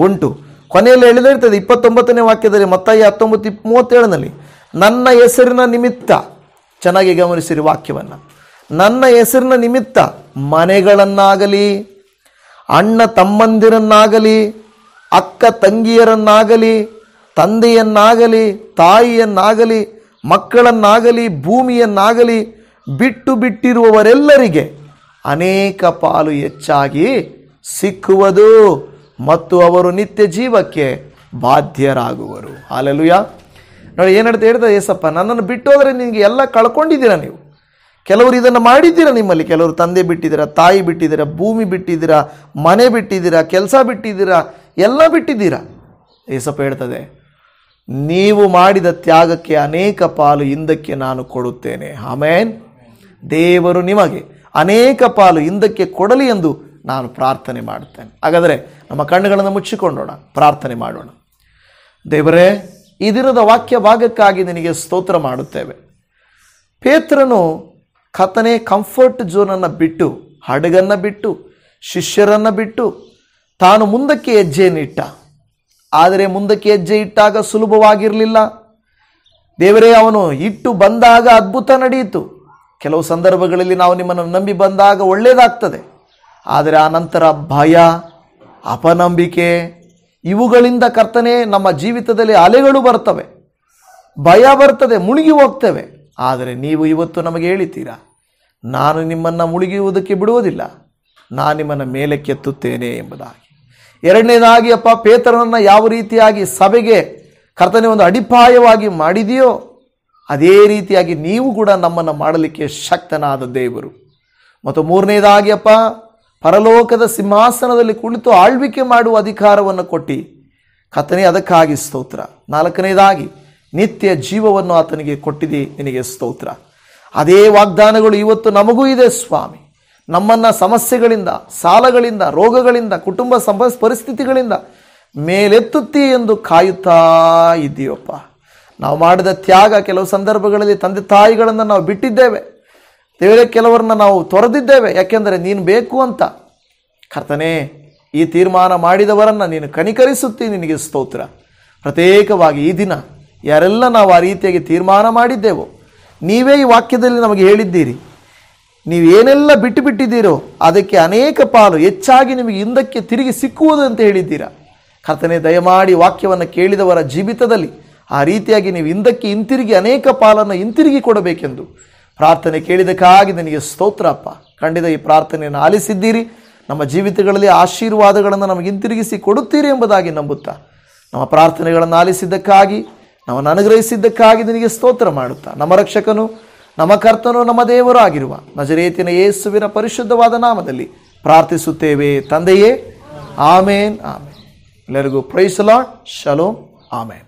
ಉಂಟು. ಕೊನೆಯಲ್ಲಿ ಹೇಳಿದಿರ್ತದೆ 29ನೇ ವಾಕ್ಯದಲ್ಲಿ, ಮತ್ತಾಯ 19:37ನಲ್ಲಿ, ನನ್ನ ಹೆಸರಿನ ನಿಮಿತ್ತ, ಚೆನ್ನಾಗಿ ಗಮನಿಸಿರಿ ವಾಕ್ಯವನ್ನು, ನನ್ನ ಹೆಸರಿನ ನಿಮಿತ್ತ ಮನೆಗಳನ್ನಾಗಲಿ, ಅಣ್ಣ ತಮ್ಮಂದಿರನ್ನಾಗಲಿ, ಅಕ್ಕ ತಂಗಿಯರನ್ನಾಗಲಿ, ತಂದೆಯನ್ನಾಗಲಿ, ತಾಯಿಯನ್ನಾಗಲಿ, ಮಕ್ಕಳನ್ನಾಗಲಿ, ಭೂಮಿಯನ್ನಾಗಲಿ ಬಿಟ್ಟು ಬಿಟ್ಟಿರುವವರೆಲ್ಲರಿಗೆ ಅನೇಕ ಪಾಲು ಹೆಚ್ಚಾಗಿ ಸಿಕ್ಕುವುದು ಮತ್ತು ಅವರು ನಿತ್ಯ ಜೀವಕ್ಕೆ ಬಾಧ್ಯರಾಗುವರು. ಹಲ್ಲೆಲೂಯಾ. ನೋಡಿ, ಏನಂತ ಹೇಳ್ತಾರೆ ಏಸಪ್ಪ, ನನ್ನನ್ನು ಬಿಟ್ಟೋದ್ರೆ ನಿನಗೆ ಎಲ್ಲ ಕಳ್ಕೊಂಡಿದ್ದೀರಾ. ನೀವು ಕೆಲವರು ಇದನ್ನು ಮಾಡಿದ್ದೀರಾ. ನಿಮ್ಮಲ್ಲಿ ಕೆಲವರು ತಂದೆ ಬಿಟ್ಟಿದ್ದೀರಾ, ತಾಯಿ ಬಿಟ್ಟಿದ್ದೀರಾ, ಭೂಮಿ ಬಿಟ್ಟಿದ್ದೀರಾ, ಮನೆ ಬಿಟ್ಟಿದ್ದೀರಾ, ಕೆಲಸ ಬಿಟ್ಟಿದ್ದೀರಾ, ಎಲ್ಲ ಬಿಟ್ಟಿದ್ದೀರಾ. ಏಸಪ್ಪ ಹೇಳ್ತದೆ, ನೀವು ಮಾಡಿದ ತ್ಯಾಗಕ್ಕೆ ಅನೇಕ ಪಾಲು ಹಿಂದಕ್ಕೆ ನಾನು ಕೊಡುತ್ತೇನೆ. ಆಮೇನ್. ದೇವರು ನಿಮಗೆ ಅನೇಕ ಪಾಲು ಹಿಂದಕ್ಕೆ ಕೊಡಲಿ ಎಂದು ನಾನು ಪ್ರಾರ್ಥನೆ ಮಾಡುತ್ತೇನೆ. ಹಾಗಾದರೆ ನಮ್ಮ ಕಣ್ಣುಗಳನ್ನು ಮುಚ್ಚಿಕೊಂಡೋಣ, ಪ್ರಾರ್ಥನೆ ಮಾಡೋಣ. ದೇವರೇ, ಈ ದಿನದ ವಾಕ್ಯ ಭಾಗಕ್ಕಾಗಿ ನಿನಗೆ ಸ್ತೋತ್ರ ಮಾಡುತ್ತೇವೆ. ಪೇತ್ರನು ಕರ್ತನೇ ಕಂಫರ್ಟ್ ಝೋನನ್ನು ಬಿಟ್ಟು, ಹಡಗನ್ನು ಬಿಟ್ಟು, ಶಿಷ್ಯರನ್ನು ಬಿಟ್ಟು ತಾನು ಮುಂದಕ್ಕೆ ಹೆಜ್ಜೆಯನ್ನಿಟ್ಟ. ಆದರೆ ಮುಂದಕ್ಕೆ ಹೆಜ್ಜೆ ಇಟ್ಟಾಗ ಸುಲಭವಾಗಿರಲಿಲ್ಲ. ದೇವರೇ, ಅವನು ಇಟ್ಟು ಬಂದಾಗ ಅದ್ಭುತ ನಡೆಯಿತು. ಕೆಲವು ಸಂದರ್ಭಗಳಲ್ಲಿ ನಾವು ನಿಮ್ಮನ್ನು ನಂಬಿ ಬಂದಾಗ ಒಳ್ಳೆಯದಾಗ್ತದೆ. ಆದರೆ ಆ ನಂತರ ಭಯ, ಅಪನಂಬಿಕೆ, ಇವುಗಳಿಂದ ಕರ್ತನೇ ನಮ್ಮ ಜೀವಿತದಲ್ಲಿ ಅಲೆಗಳು ಬರ್ತವೆ, ಭಯ ಬರ್ತದೆ, ಮುಳುಗಿ ಹೋಗ್ತೇವೆ. ಆದರೆ ನೀವು ಇವತ್ತು ನಮಗೆ ಹೇಳಿದ್ದೀರಾ, ನಾನು ನಿಮ್ಮನ್ನು ಮುಳುಗಿಯುವುದಕ್ಕೆ ಬಿಡುವುದಿಲ್ಲ, ನಾನು ನಿಮ್ಮನ್ನು ಮೇಲಕ್ಕೆತ್ತುತ್ತೇನೆ ಎಂಬುದಾಗಿ. ಎರಡನೇದಾಗಿ ಅಪ್ಪ, ಪೇತ್ರನನ್ನು ಯಾವ ರೀತಿಯಾಗಿ ಸಭೆಗೆ ಕರ್ತನೆ ಒಂದು ಅಡಿಪಾಯವಾಗಿ ಮಾಡಿದೆಯೋ ಅದೇ ರೀತಿಯಾಗಿ ನೀವು ಕೂಡ ನಮ್ಮನ್ನು ಮಾಡಲಿಕ್ಕೆ ಶಕ್ತನಾದ ದೇವರು. ಮತ್ತು ಮೂರನೇದಾಗಿ ಅಪ್ಪ, ಪರಲೋಕದ ಸಿಂಹಾಸನದಲ್ಲಿ ಕುಳಿತು ಆಳ್ವಿಕೆ ಮಾಡುವ ಅಧಿಕಾರವನ್ನು ಕೊಟ್ಟು ಕರ್ತನೆ, ಅದಕ್ಕಾಗಿ ಸ್ತೋತ್ರ. ನಾಲ್ಕನೇದಾಗಿ ನಿತ್ಯ ಜೀವವನ್ನು ಆತನಿಗೆ ಕೊಟ್ಟಿದೆ, ನಿನಗೆ ಸ್ತೋತ್ರ. ಅದೇ ವಾಗ್ದಾನಗಳು ಇವತ್ತು ನಮಗೂ ಇದೆ ಸ್ವಾಮಿ. ನಮ್ಮನ್ನು ಸಮಸ್ಯೆಗಳಿಂದ, ಸಾಲಗಳಿಂದ, ರೋಗಗಳಿಂದ, ಕುಟುಂಬ ಪರಿಸ್ಥಿತಿಗಳಿಂದ ಮೇಲೆತ್ತುತ್ತಿ ಎಂದು ಕಾಯುತ್ತಾ ಇದ್ದೀವಪ್ಪ. ನಾವು ಮಾಡಿದ ತ್ಯಾಗ, ಕೆಲವು ಸಂದರ್ಭಗಳಲ್ಲಿ ತಂದೆ ತಾಯಿಗಳನ್ನು ನಾವು ಬಿಟ್ಟಿದ್ದೇವೆ, ದೇವರೇ ಕೆಲವರನ್ನ ನಾವು ತೊರೆದಿದ್ದೇವೆ, ಯಾಕೆಂದರೆ ನೀನು ಬೇಕು ಅಂತ. ಕರ್ತನೇ, ಈ ತೀರ್ಮಾನ ಮಾಡಿದವರನ್ನು ನೀನು ಕನಿಕರಿಸುತ್ತಿ, ನಿನಗೆ ಸ್ತೋತ್ರ. ಪ್ರತ್ಯೇಕವಾಗಿ ಈ ದಿನ ಯಾರೆಲ್ಲ ನಾವು ಆ ರೀತಿಯಾಗಿ ತೀರ್ಮಾನ ಮಾಡಿದ್ದೇವೋ, ನೀವೇ ಈ ವಾಕ್ಯದಲ್ಲಿ ನಮಗೆ ಹೇಳಿದ್ದೀರಿ, ನೀವು ಏನೆಲ್ಲ ಬಿಟ್ಟು ಬಿಟ್ಟಿದ್ದೀರೋ ಅದಕ್ಕೆ ಅನೇಕ ಪಾಲು ಹೆಚ್ಚಾಗಿ ನಿಮಗೆ ಹಿಂದಕ್ಕೆ ತಿರುಗಿ ಸಿಕ್ಕುವುದು ಅಂತ ಹೇಳಿದ್ದೀರಾ. ಕರ್ತನೇ, ದಯಮಾಡಿ ವಾಕ್ಯವನ್ನು ಕೇಳಿದವರ ಜೀವಿತದಲ್ಲಿ ಆ ರೀತಿಯಾಗಿ ನೀವು ಹಿಂದಕ್ಕೆ ಹಿಂತಿರುಗಿ ಅನೇಕ ಪಾಲನ್ನು ಹಿಂತಿರುಗಿ ಕೊಡಬೇಕೆಂದು ಪ್ರಾರ್ಥನೆ ಕೇಳಿದಕ್ಕಾಗಿ ನಿನಗೆ ಸ್ತೋತ್ರ ಅಪ್ಪ. ಖಂಡಿತ ಈ ಪ್ರಾರ್ಥನೆಯನ್ನು ಆಲಿಸಿದ್ದೀರಿ, ನಮ್ಮ ಜೀವಿತಗಳಲ್ಲಿ ಆಶೀರ್ವಾದಗಳನ್ನು ನಮಗೆ ಹಿಂತಿರುಗಿಸಿ ಕೊಡುತ್ತೀರಿ ಎಂಬುದಾಗಿ ನಂಬುತ್ತಾ, ನಮ್ಮ ಪ್ರಾರ್ಥನೆಗಳನ್ನು ಆಲಿಸಿದ್ದಕ್ಕಾಗಿ, ನಮ್ಮನ್ನು ಅನುಗ್ರಹಿಸಿದ್ದಕ್ಕಾಗಿ ನಿನಗೆ ಸ್ತೋತ್ರ ಮಾಡುತ್ತಾ, ನಮ್ಮ ರಕ್ಷಕನು, ನಮ್ಮ ಕರ್ತನು, ನಮ್ಮ ದೇವರು ಆಗಿರುವ ನಜರೇತಿನ ಯೇಸುವಿನ ಪರಿಶುದ್ಧವಾದ ನಾಮದಲ್ಲಿ ಪ್ರಾರ್ಥಿಸುತ್ತೇವೆ ತಂದೆಯೇ. Amen, amen. ಎಲ್ಲರಿಗೂ ಪ್ರೈಸ್ ದಿ ಲಾರ್ಡ್. ಶಲೋಮ್. ಆಮೇನ್.